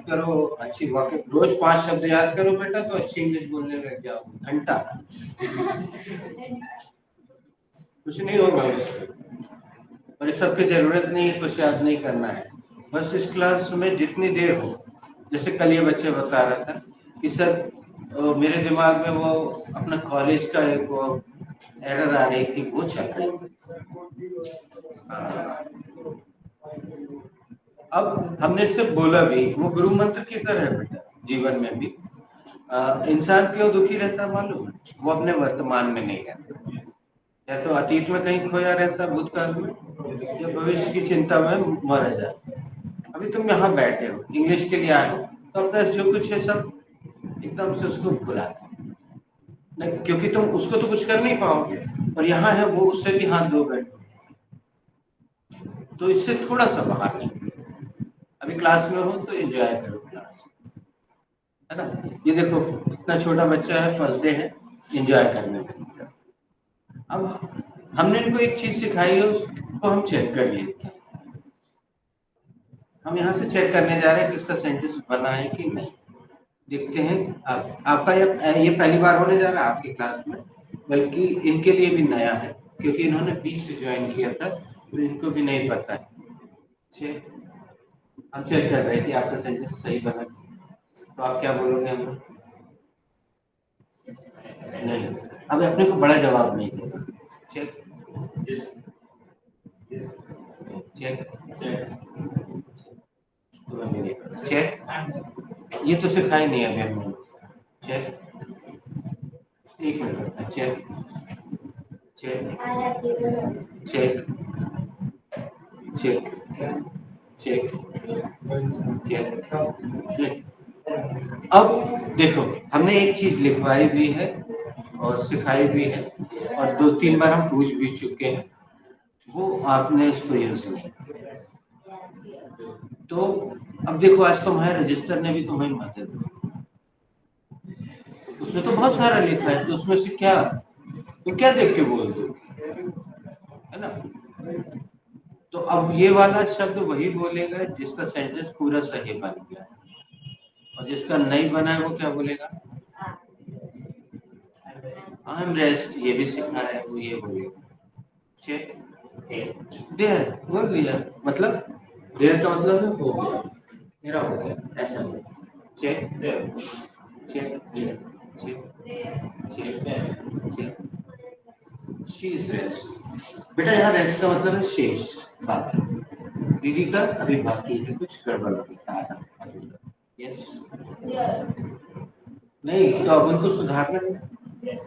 करो अच्छी वाक्य, रोज 5 शब्द याद करो बेटा तो अच्छी इंग्लिश बोलने लग जाओ, घंटा कुछ नहीं होगा और इस सब की जरूरत नहीं है, कुछ याद नहीं करना है, बस इस क्लास में जितनी देर हो, जैसे कल ये बच्चे बता रहा था कि सर मेरे दिमाग में वो अपना कॉलेज का एक वो एरर आ रही थी, वो चल रही थी। अब हमने इससे बोला भी, वो गुरु मंत्र की तरह है बेटा, जीवन में भी इंसान क्यों दुखी रहता है मालूम है? वो अपने वर्तमान में नहीं रहता, या तो अतीत में कहीं खोया रहता, भूतकाल में, या भविष्य की चिंता में मर जाता। अभी तुम यहाँ बैठे हो, इंग्लिश के लिए आए हो, तो अपना जो कुछ है सब एकदम से उसको भुला दो, नहीं, क्योंकि तुम उसको तो कुछ कर नहीं पाओगे, और यहाँ है वो, उससे भी हाथ धोगे, तो इससे थोड़ा सा बाहर निकलो। अभी क्लास में हो तो एंजॉय करो क्लास, है ना। ये देखो इतना छोटा बच्चा है, फर्स्ट डे है, एंजॉय करने में। अब हमने इनको एक चीज सिखाई है, उसको हम चेक कर लेते हैं। हम यहाँ से चेक करने जा रहे हैं कि इसका सेंटेंस बना है कि नहीं, देखते हैं। आपका ये पहली बार होने जा रहा है आपकी क्लास में, बल्कि इनके लिए भी नया है, क्योंकि इन्होंने 20 से ज्वाइन किया था, तो इनको भी नहीं पता है। हम चेक कर रहे हैं कि आपका सेंटेंस सही बना, तो आप क्या बोलोगे? हम नहीं, अब अपने को बड़ा जवाब नहीं दे सकते। चेक चेक चेक, ये तो सिखाई नहीं अभी हमने। चेक, एक मिनट रखना। Check check check check check check. अब देखो, हमने एक चीज लिखवाई भी है और सिखाई भी है, और 2-3 बार हम पूछ भी चुके हैं, वो आपने इसको यूज नहीं। तो अब देखो, आज तुम्हारे रजिस्टर ने भी तुम्हें मदद दी, उसमें तो बहुत सारा लिखा है, तो उसमें से क्या तो क्या देख के बोल दो, है ना। तो अब ये वाला शब्द वही बोलेगा जिसका सेंटेंस पूरा सही बन गया, और जिसका नहीं बना है वो क्या बोलेगा? आई एम रेस्ट, ये भी सिखा है, वो ये बोलेगा। चेक बोल दिया, मतलब देयर का मतलब है हो गया, मेरा हो गया, ऐसा नहीं। Check there, check there, check check she is rest. बेटा यहाँ रेस्ट का मतलब है शेष, बाकी। दीदी का अभी बाकी है, कुछ गड़बड़ हो गया। यस नहीं तो अब उनको सुधारना है। Yes.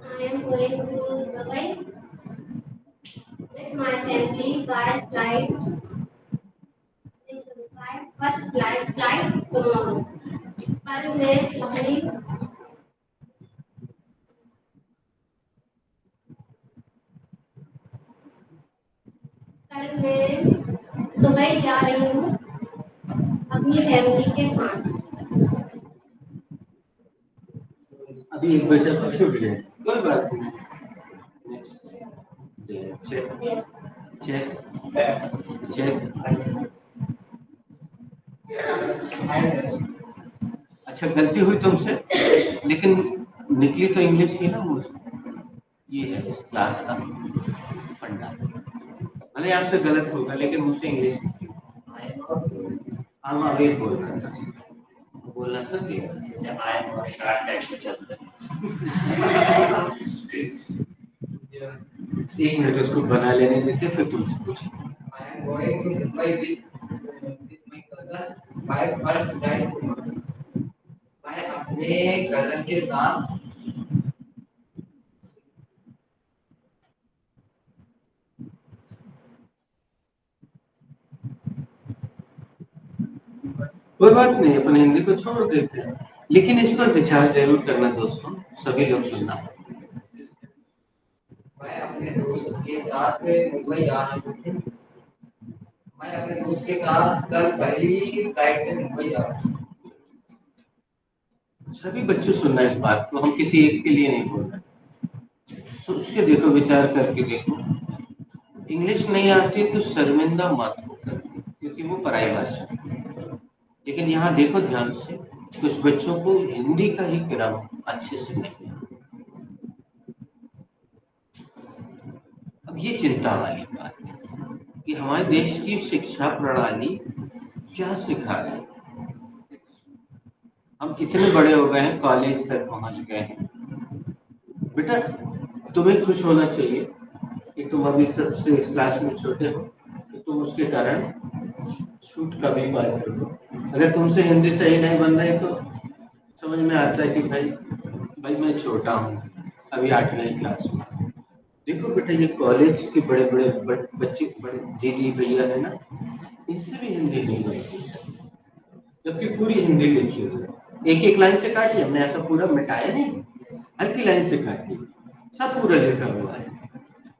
I am going to Dubai with my family by flight. First flight tomorrow. कल मैं अपनी दुबई जा रही हूँ अपनी फैमिली के साथ। अभी एक बजे तक छूट गए, कोई बात नहीं। Next check check check. अच्छा गलती हुई तुमसे, लेकिन निकली तो इंग्लिश ही ना मुझे। ये है इस क्लास का फंडा। भले आपसे गलत होगा लेकिन मुझसे इंग्लिश निकली। हम अभी बोल रहे थे, बोलना था कि एक मिनट उसको बना लेने देते फिर तुमसे पूछे। I am going to Mumbai with my cousin by first flight tomorrow. मैं अपने cousin के साथ कोई बात नहीं, अपन हिंदी को छोड़ देते हैं, लेकिन इस पर विचार जरूर करना दोस्तों, सभी लोग सुनना। मैं अपने दोस्त के साथ मुंबई जा रहा हूँ। मैं अपने दोस्त के साथ कल पहली फ्लाइट से मुंबई जा रहा हूँ। सभी बच्चों सुनना इस बात को, हम किसी एक के लिए नहीं बोल रहे। सोच के देखो, विचार करके देखो। इंग्लिश नहीं आती तो शर्मिंदा मत हो, क्योंकि वो पराई भाषा है। लेकिन यहाँ देखो ध्यान से, कुछ बच्चों को हिंदी का ही क्रम अच्छे से नहीं आता। अब ये चिंता वाली बात है कि हमारे देश की शिक्षा प्रणाली क्या सिखा रही है। हम इतने बड़े हो गए हैं, कॉलेज तक पहुंच गए हैं। बेटा तुम्हें खुश होना चाहिए कि तुम अभी सबसे इस क्लास में छोटे हो, तो तुम उसके कारण छूट का भी बात करो। अगर तुमसे हिंदी सही नहीं बन रही तो समझ में आता है कि भाई मैं छोटा हूँ, अभी 8वीं क्लास में। देखो बेटा, ये कॉलेज के बड़े बड़े बच्चे, बड़े दीदी भैया है ना, इनसे भी हिंदी नहीं बनती, जबकि पूरी हिंदी लिखी हुई है। एक एक लाइन से काटी, हमने ऐसा पूरा मिटाया नहीं, हल्की लाइन से काटी, सब पूरा लिखा हुआ है।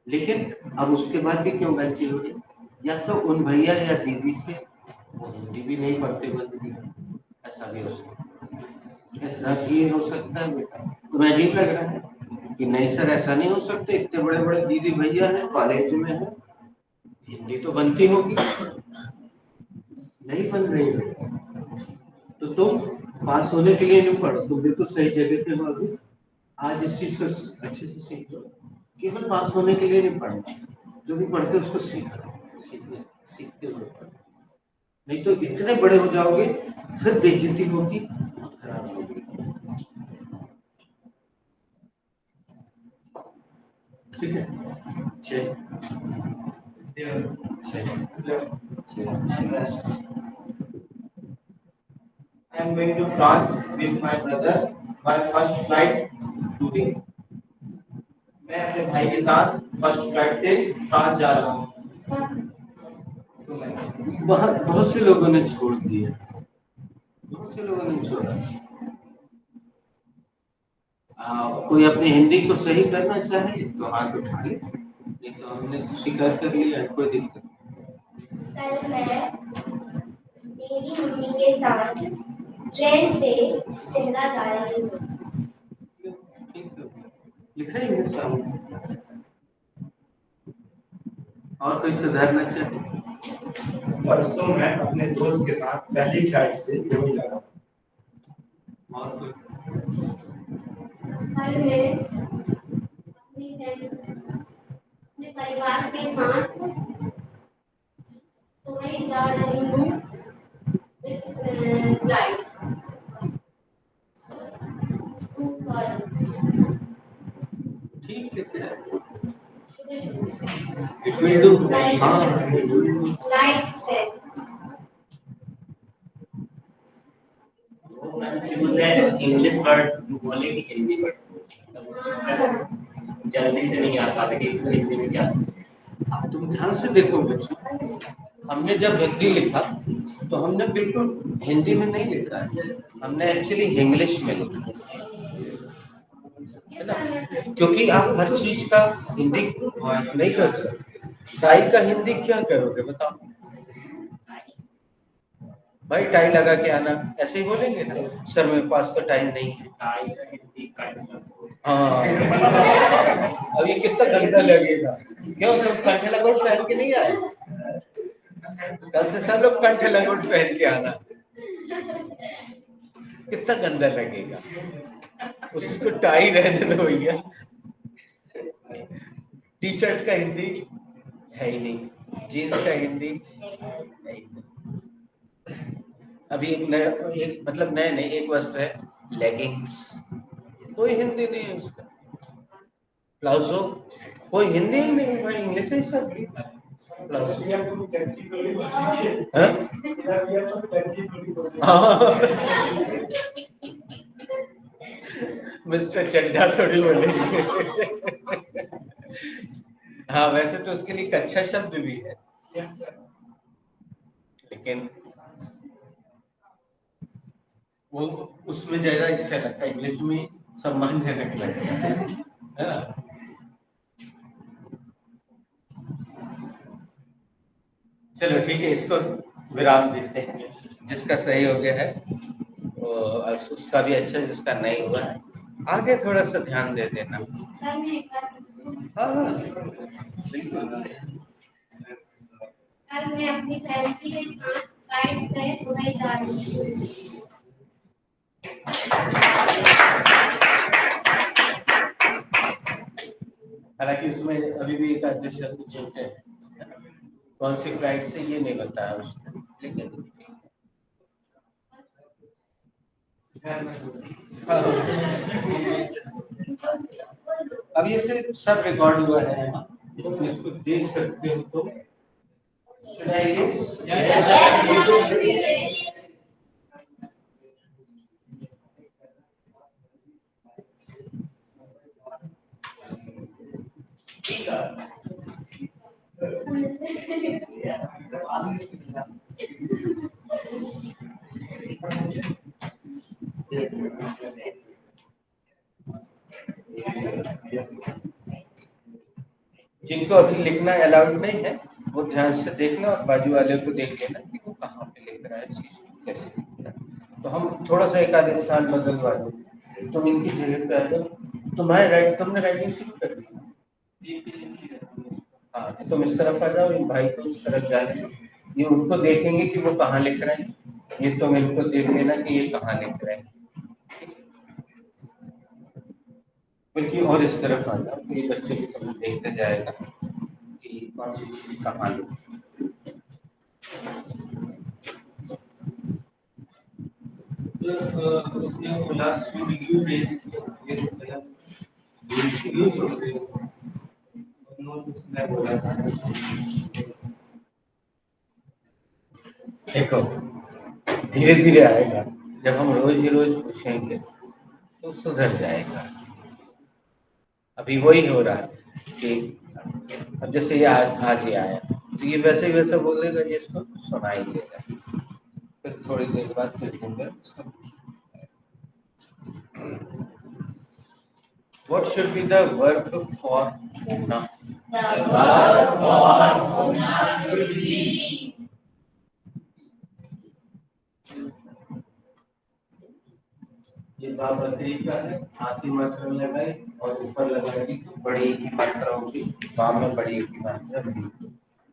लेकिन अब उसके बाद भी क्यों गलती हो रही? या तो उन भैया या दीदी से वो हिंदी भी नहीं पढ़ते बंद, ऐसा भी हो सकता है। ऐसा भी हो सकता है बेटा, तुम्हें अजीब लग रहा है कि नहीं सर ऐसा नहीं हो सकता, इतने बड़े बड़े दीदी भैया हैं, कॉलेज में है, हिंदी तो बनती होगी। नहीं बन रही है तो तुम पास होने के लिए नहीं पढ़ो, तुम बिल्कुल सही जगह पे हो। अभी आज इस चीज को अच्छे से सीख लो, केवल पास होने के लिए नहीं पढ़ना, जो भी पढ़ते उसको सीखते हुए पढ़ो। नहीं तो इतने बड़े हो जाओगे फिर बेइज्जती होगी, बहुत खराब होगी। ठीक है, I am going to France with my brother by first flight today. मैं अपने भाई के साथ फर्स्ट फ्लाइट से फ्रांस जा रहा हूँ। बहुत से लोगों ने छोड़ दिया, बहुत से लोगों ने छोड़ा। कोई अपनी हिंदी को सही करना चाहे तो हाथ उठा ले, नहीं तो हमने तो स्वीकार कर लिया है, कोई दिक्कत नहीं। कल मैं मेरी मम्मी के साथ ट्रेन से शिमला जा रही हूँ। लिखा ही है सामने। और कोई सुधारना चाहे? परसों मैं अपने दोस्त के साथ पहली फ्लाइट से दुबई जा रहा हूँ। और कोई? कल मैं अपने परिवार के साथ तो मैं जा रही हूँ विद फ्लाइट। ठीक है, इट विल डू। हाँ, फ्लाइट से मुझे इंग्लिश वर्ड बोलेगी हिंदी वर्ड जल्दी से नहीं आ पाते कि इसको हिंदी में क्या। अब तुम ध्यान से देखो बच्चों, हमने जब हिंदी लिखा तो हमने बिल्कुल हिंदी में नहीं लिखा है, हमने एक्चुअली इंग्लिश में लिखा है ना, क्योंकि आप हर चीज का हिंदी नहीं कर सकते। टाई का हिंदी क्या करोगे बताओ भाई, टाई लगा के आना, ऐसे ही बोलेंगे ना, सर मेरे पास तो टाइम नहीं है। टाई का हिंदी कट। हाँ, अब ये कितना गंदा लगेगा। क्यों तुम कंठ लगोट पहन के नहीं आए? कल से सब लोग कंठ लगोट पहन के आना, कितना गंदा लगेगा। उसको टाई रहने दो भैया। टी शर्ट का हिंदी है ही नहीं, जीन्स का हिंदी है ही नहीं। अभी एक नया, एक मतलब नए नए एक वस्त्र है लेगिंग्स, कोई हिंदी नहीं है उसका। प्लाजो कोई हिंदी ही नहीं है भाई, इंग्लिश ही सब। प्लाजो मिस्टर चड्ढा थोड़ी बोलेंगे। हाँ, वैसे तो उसके लिए एक अच्छा शब्द भी है, लेकिन वो उसमें ज्यादा अच्छा लगता है, इंग्लिश में सम्मानजनक लगता है ना। चलो ठीक है, इसको विराम देते हैं। जिसका सही हो गया है वो उसका भी अच्छा, जिसका नहीं हुआ है आगे थोड़ा सा ध्यान दे देना। हाँ बिल्कुल। कल मैं अपनी फैमिली के साथ फ्लाइट से दुबई जा रही हूँ। हालांकि उसमें अभी भी एक आधे शब्द छूटे हैं, कौन सी फ्लाइट से ये नहीं बताया उसने, लेकिन अब ये से सब रिकॉर्ड हुआ है, इसको देख सकते हो तो should I erase? ठीक है। जिनको अभी लिखना अलाउड नहीं है वो ध्यान से देखना और बाजू वाले को देख लेना कि वो कहाँ पे लिख रहा है, चीज कैसे लिख रहा है। तो हम थोड़ा सा एक आधे स्थान बदलवा दो, तुम इनकी जगह पे आ जाओ। तुमने राइटिंग शुरू कर दी। हाँ, तो तुम इस तरफ आ जाओ, इन भाई को इस तरफ जाने दो। ये उनको देखेंगे कि वो कहाँ लिख रहे हैं, ये तुम इनको देख लेना कि ये कहाँ लिख रहे हैं। बल्कि और इस तरफ आ जाओ तो ये बच्चे भी तुम्हें देखते जाएगा कि कौन सी चीज कहाँ लिखी। लास्ट रिव्यू रेस ये यूज होते हैं, बोला था। देखो धीरे धीरे आएगा, जब हम रोज ही रोज पूछेंगे तो सुधर जाएगा। अभी वही हो रहा है कि अब जैसे ये आज ही आया तो ये वैसे ही वैसे बोलेगा, ये इसको सुनाई देगा, फिर थोड़ी देर बाद फिर बोलेगा। What should be the verb for होना? The verb for होना should be ये बकरी का है, हाथ की मात्रा में लगाई और ऊपर लगाएगी तो बड़ी की मात्रा होगी, बाम में बड़ी की मात्रा बड़ी।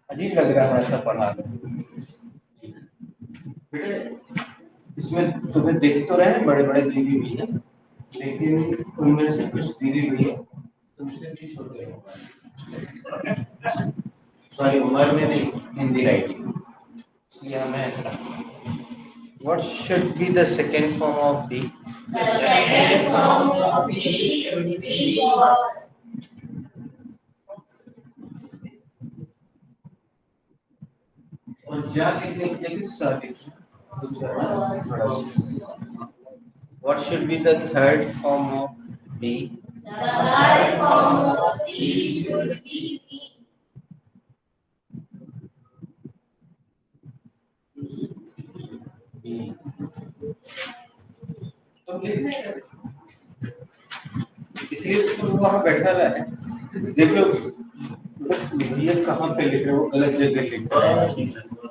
अजीब लग रहा है ऐसा पढ़ा बेटे। इसमें तुम्हें देख तो रहे हैं बड़े बड़े दीदी भी है, लेकिन उनमें से कुछ दीदी भी है तुमसे भी छोटे हैं। सॉरी, उम्र में नहीं, हिंदी राइटिंग इसलिए हमें ऐसा What should be the second form of B? The second form of B should be was. और जा लिखने की जगह स लिखना। What should be the third form of B? The third form of B should be B. तो लिखने का इसलिए तुम वहां बैठा है देखो ये कहाँ पे लिख रहे हो गलत जगह लिख रहे हो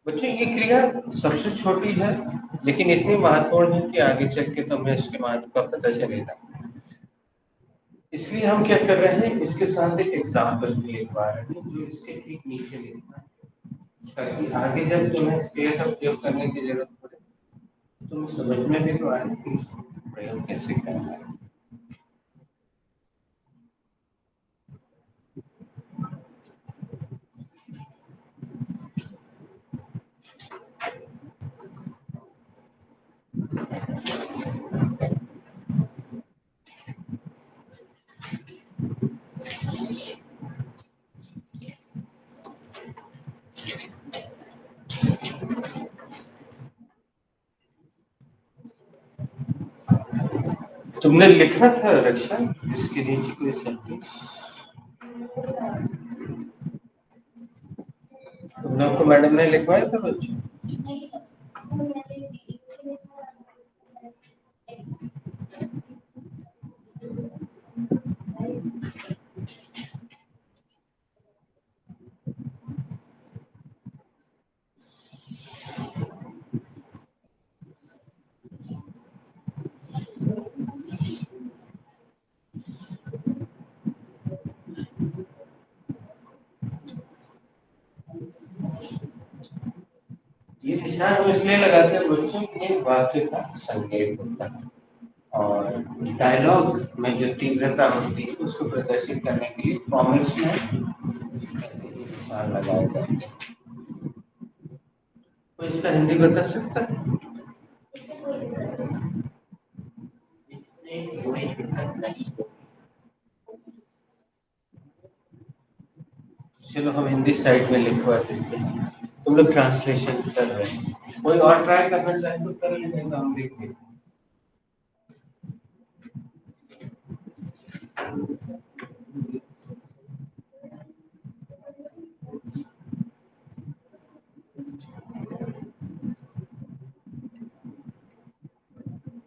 बच्चों ये क्रिया सबसे छोटी है लेकिन इतनी महत्वपूर्ण है कि आगे चल के तुम्हें इसके महत्व का पता चलेगा इसलिए हम क्या कर रहे हैं इसके साथ एक एग्जाम्पल भी लिखवा रहे हैं जो इसके ठीक नीचे लिखना है ताकि आगे जब तुम्हें इस क्रिया का प्रयोग करने की जरूरत पड़े तुम समझ में भी तो आए कि इसको प्रयोग कैसे करना है तुमने लिखा था रक्षा इसके नीचे कोई सेंटेंस तुमने आपको मैडम ने लिखवाया था बच्चों ये निशान हम इसलिए लगाते हैं बच्चों कि वाक्य का संकेत होता है और डायलॉग में जो तीव्रता होती है उसको प्रदर्शित करने के लिए कॉमेंट्स में ऐसे ही निशान लगाए जाते हैं तो इसका हिंदी बता सकता है इससे कोई दिक्कत नहीं चलो हम हिंदी साइड में लिखवा देते हैं तुम लोग ट्रांसलेशन कर रहे हैं कोई और ट्राई करना चाहे तो कर लेंगे हम देखेंगे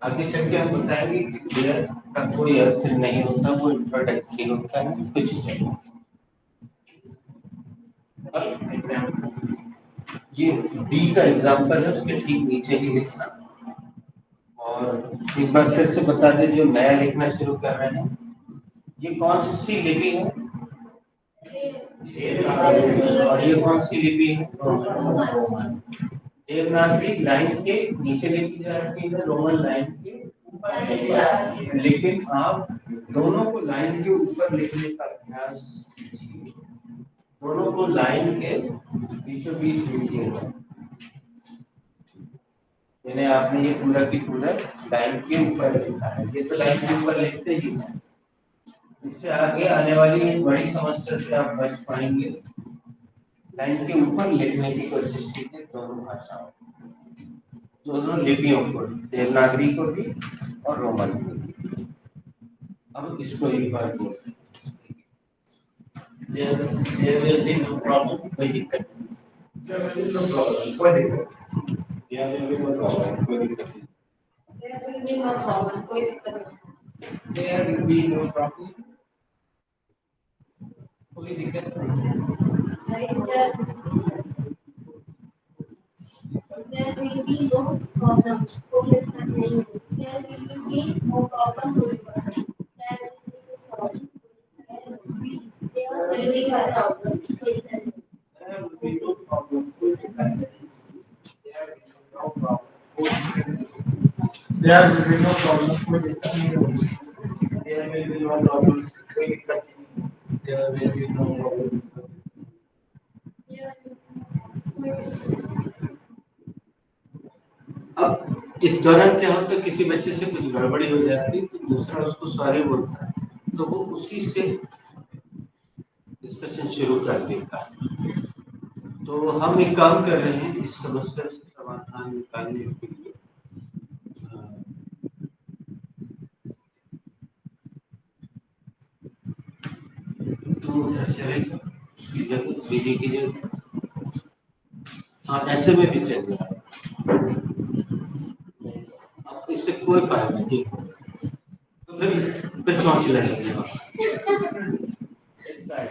आगे चल के हम बताएंगे कि क्रिया का कोई अर्थ नहीं होता वो इंट्रोडक्टरी होता है कुछ नहीं ये बी का एग्जाम्पल है उसके ठीक नीचे ही लिखना और एक बार फिर से बता दें जो नया लिखना शुरू कर रहे हैं ये कौन सी लिपि है और ये कौन सी लिपि है देवनागरी लाइन के नीचे लिखी जाती है रोमन लाइन के ऊपर लेकिन आप दोनों को लाइन के ऊपर लिखने का अभ्यास कीजिए दोनों को लाइन के बीचों बीच लिखिएगा मैंने आपने ये पूरा की पूरा लाइन के ऊपर लिखा है ये तो लाइन के ऊपर लिखते ही है इससे आगे आने वाली एक बड़ी समस्या से आप बच पाएंगे लाइन के ऊपर लिखने की कोशिश कीजिए दोनों भाषाओं दोनों लिपियों को देवनागरी को भी और रोमन को भी अब इसको एक बार बोलते there will be no problem कोई दिक्कत There will be no problem. कोई दिक्कत या जो भी बताओ कोई दिक्कत नहीं There will be no problem. कोई दिक्कत नहीं. there will be no problem कोई दिक्कत नहीं There will be no problem. कोई दिक्कत नहीं. There will be no problem. कोई दिक्कत नहीं. There will be no problem. कोई दिक्कत नहीं. there will be no problem कोई दिक्कत नहीं there will be no problem कोई दिक्कत नहीं There will be no problem. कोई दिक्कत नहीं होगी. there will be no problem कोई दिक्कत नहीं There will be no more. अब इस दौरान क्या होता है, किसी बच्चे से कुछ गड़बड़ी हो जाती है तो दूसरा उसको सॉरी बोलता है, तो वो उसी से डिस्कशन शुरू कर देता है। तो हम एक काम कर रहे हैं इस समस्या से समाधान निकालने के लिए। तुम उधर चलेगा उसकी जगह दीदी की जगह, हाँ ऐसे में भी चल जाए, अब इससे कोई फायदा नहीं, तो फिर चौंच लगेगी। इस साइड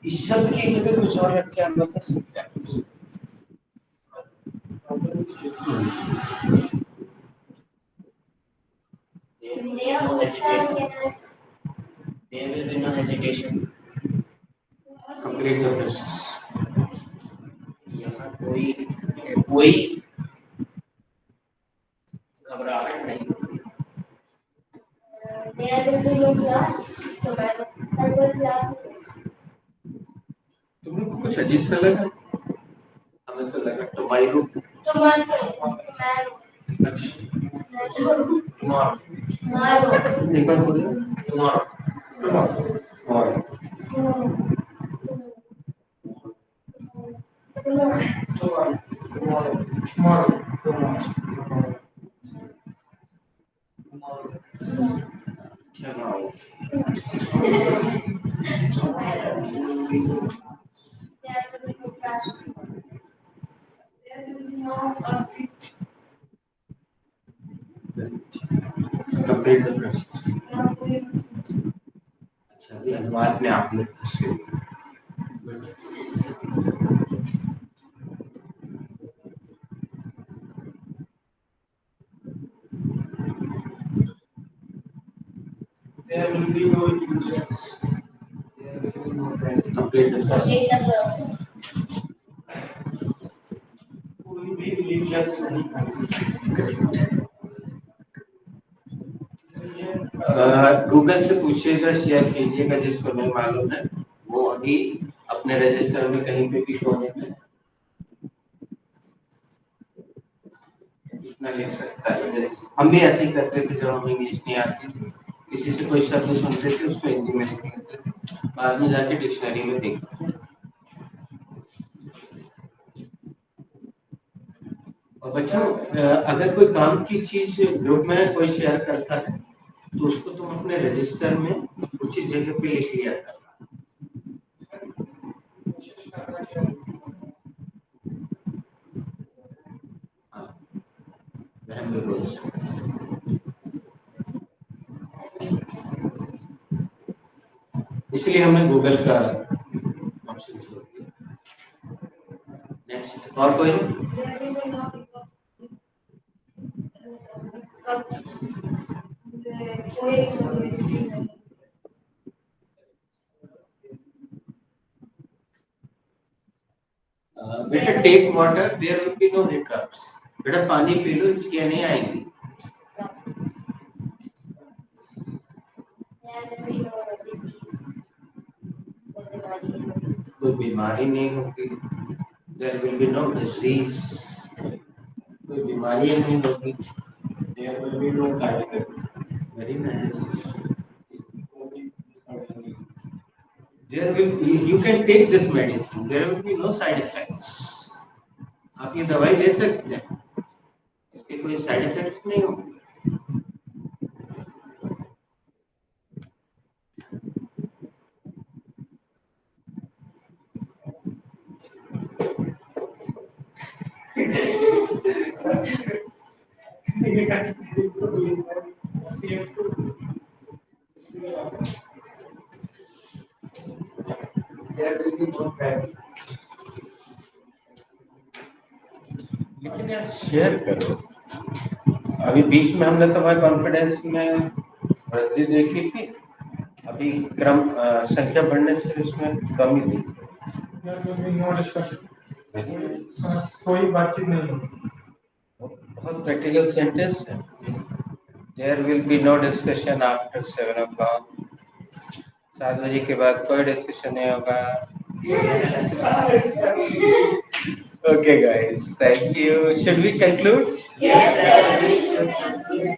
इस शब्द की जगह कुछ और रख के हम लोग कर सकते हैं। there will be no hesitation. Complete the process. यहाँ कोई घबराहट नहीं होगी। There will be no class tomorrow. There will be class. तुम लोग को कुछ अजीब सा लगा? हमें तो लगा टोमारो। Tomorrow. एक बार बोलो। Tomorrow. Complete the process. अच्छा, अभी अनुवाद में आप लोग There will be no illusions. There will be no panic. complete the process. कोई भी illusions नहीं कर सकते। गूगल से पूछिएगा, शेयर कीजिएगा, जिसको नहीं मालूम है वो अभी अपने रजिस्टर में कहीं पे भी कोने में इतना लिख सकता है। हम भी ऐसे ही करते थे जब हमें इंग्लिश नहीं आती, किसी से कोई शब्द सुनते थे उसको हिंदी में लिख लेते थे, बाद में जाके डिक्शनरी में देखते। और बच्चों, अगर कोई काम की चीज ग्रुप में कोई शेयर करता है तो उसको तुम अपने रजिस्टर में उचित जगह पे लिख लिया था। भी बोल सकते, इसलिए हमने गूगल का ऑप्शन छोड़ दिया। नेक्स्ट, और कोई? बेटा take water, there will be no hiccups. बेटा पानी पी लो, इसके नहीं आएंगी। कोई बीमारी नहीं होगी। There will be no disease, कोई बीमारी नहीं होगी। There will be no side effect. Very nice. There will be, you can take this medicine. There will be no side effects. आप ये दवाई ले सकते हैं, इसके कोई साइड इफेक्ट्स नहीं होंगे। There will be no panic. लेकिन यार शेयर करो। अभी बीच में हमने तुम्हारे कॉन्फिडेंस में वृद्धि देखी थी, अभी क्रम संख्या बढ़ने से इसमें कमी थी। There will be no discussion. कोई बातचीत नहीं होगी. बहुत प्रैक्टिकल सेंटेंस है. There will be no discussion after 7 o'clock. 7 बजे के बाद कोई डिस्कशन नहीं होगा. Okay guys, thank you. Should we conclude? Yes, sir. We should conclude.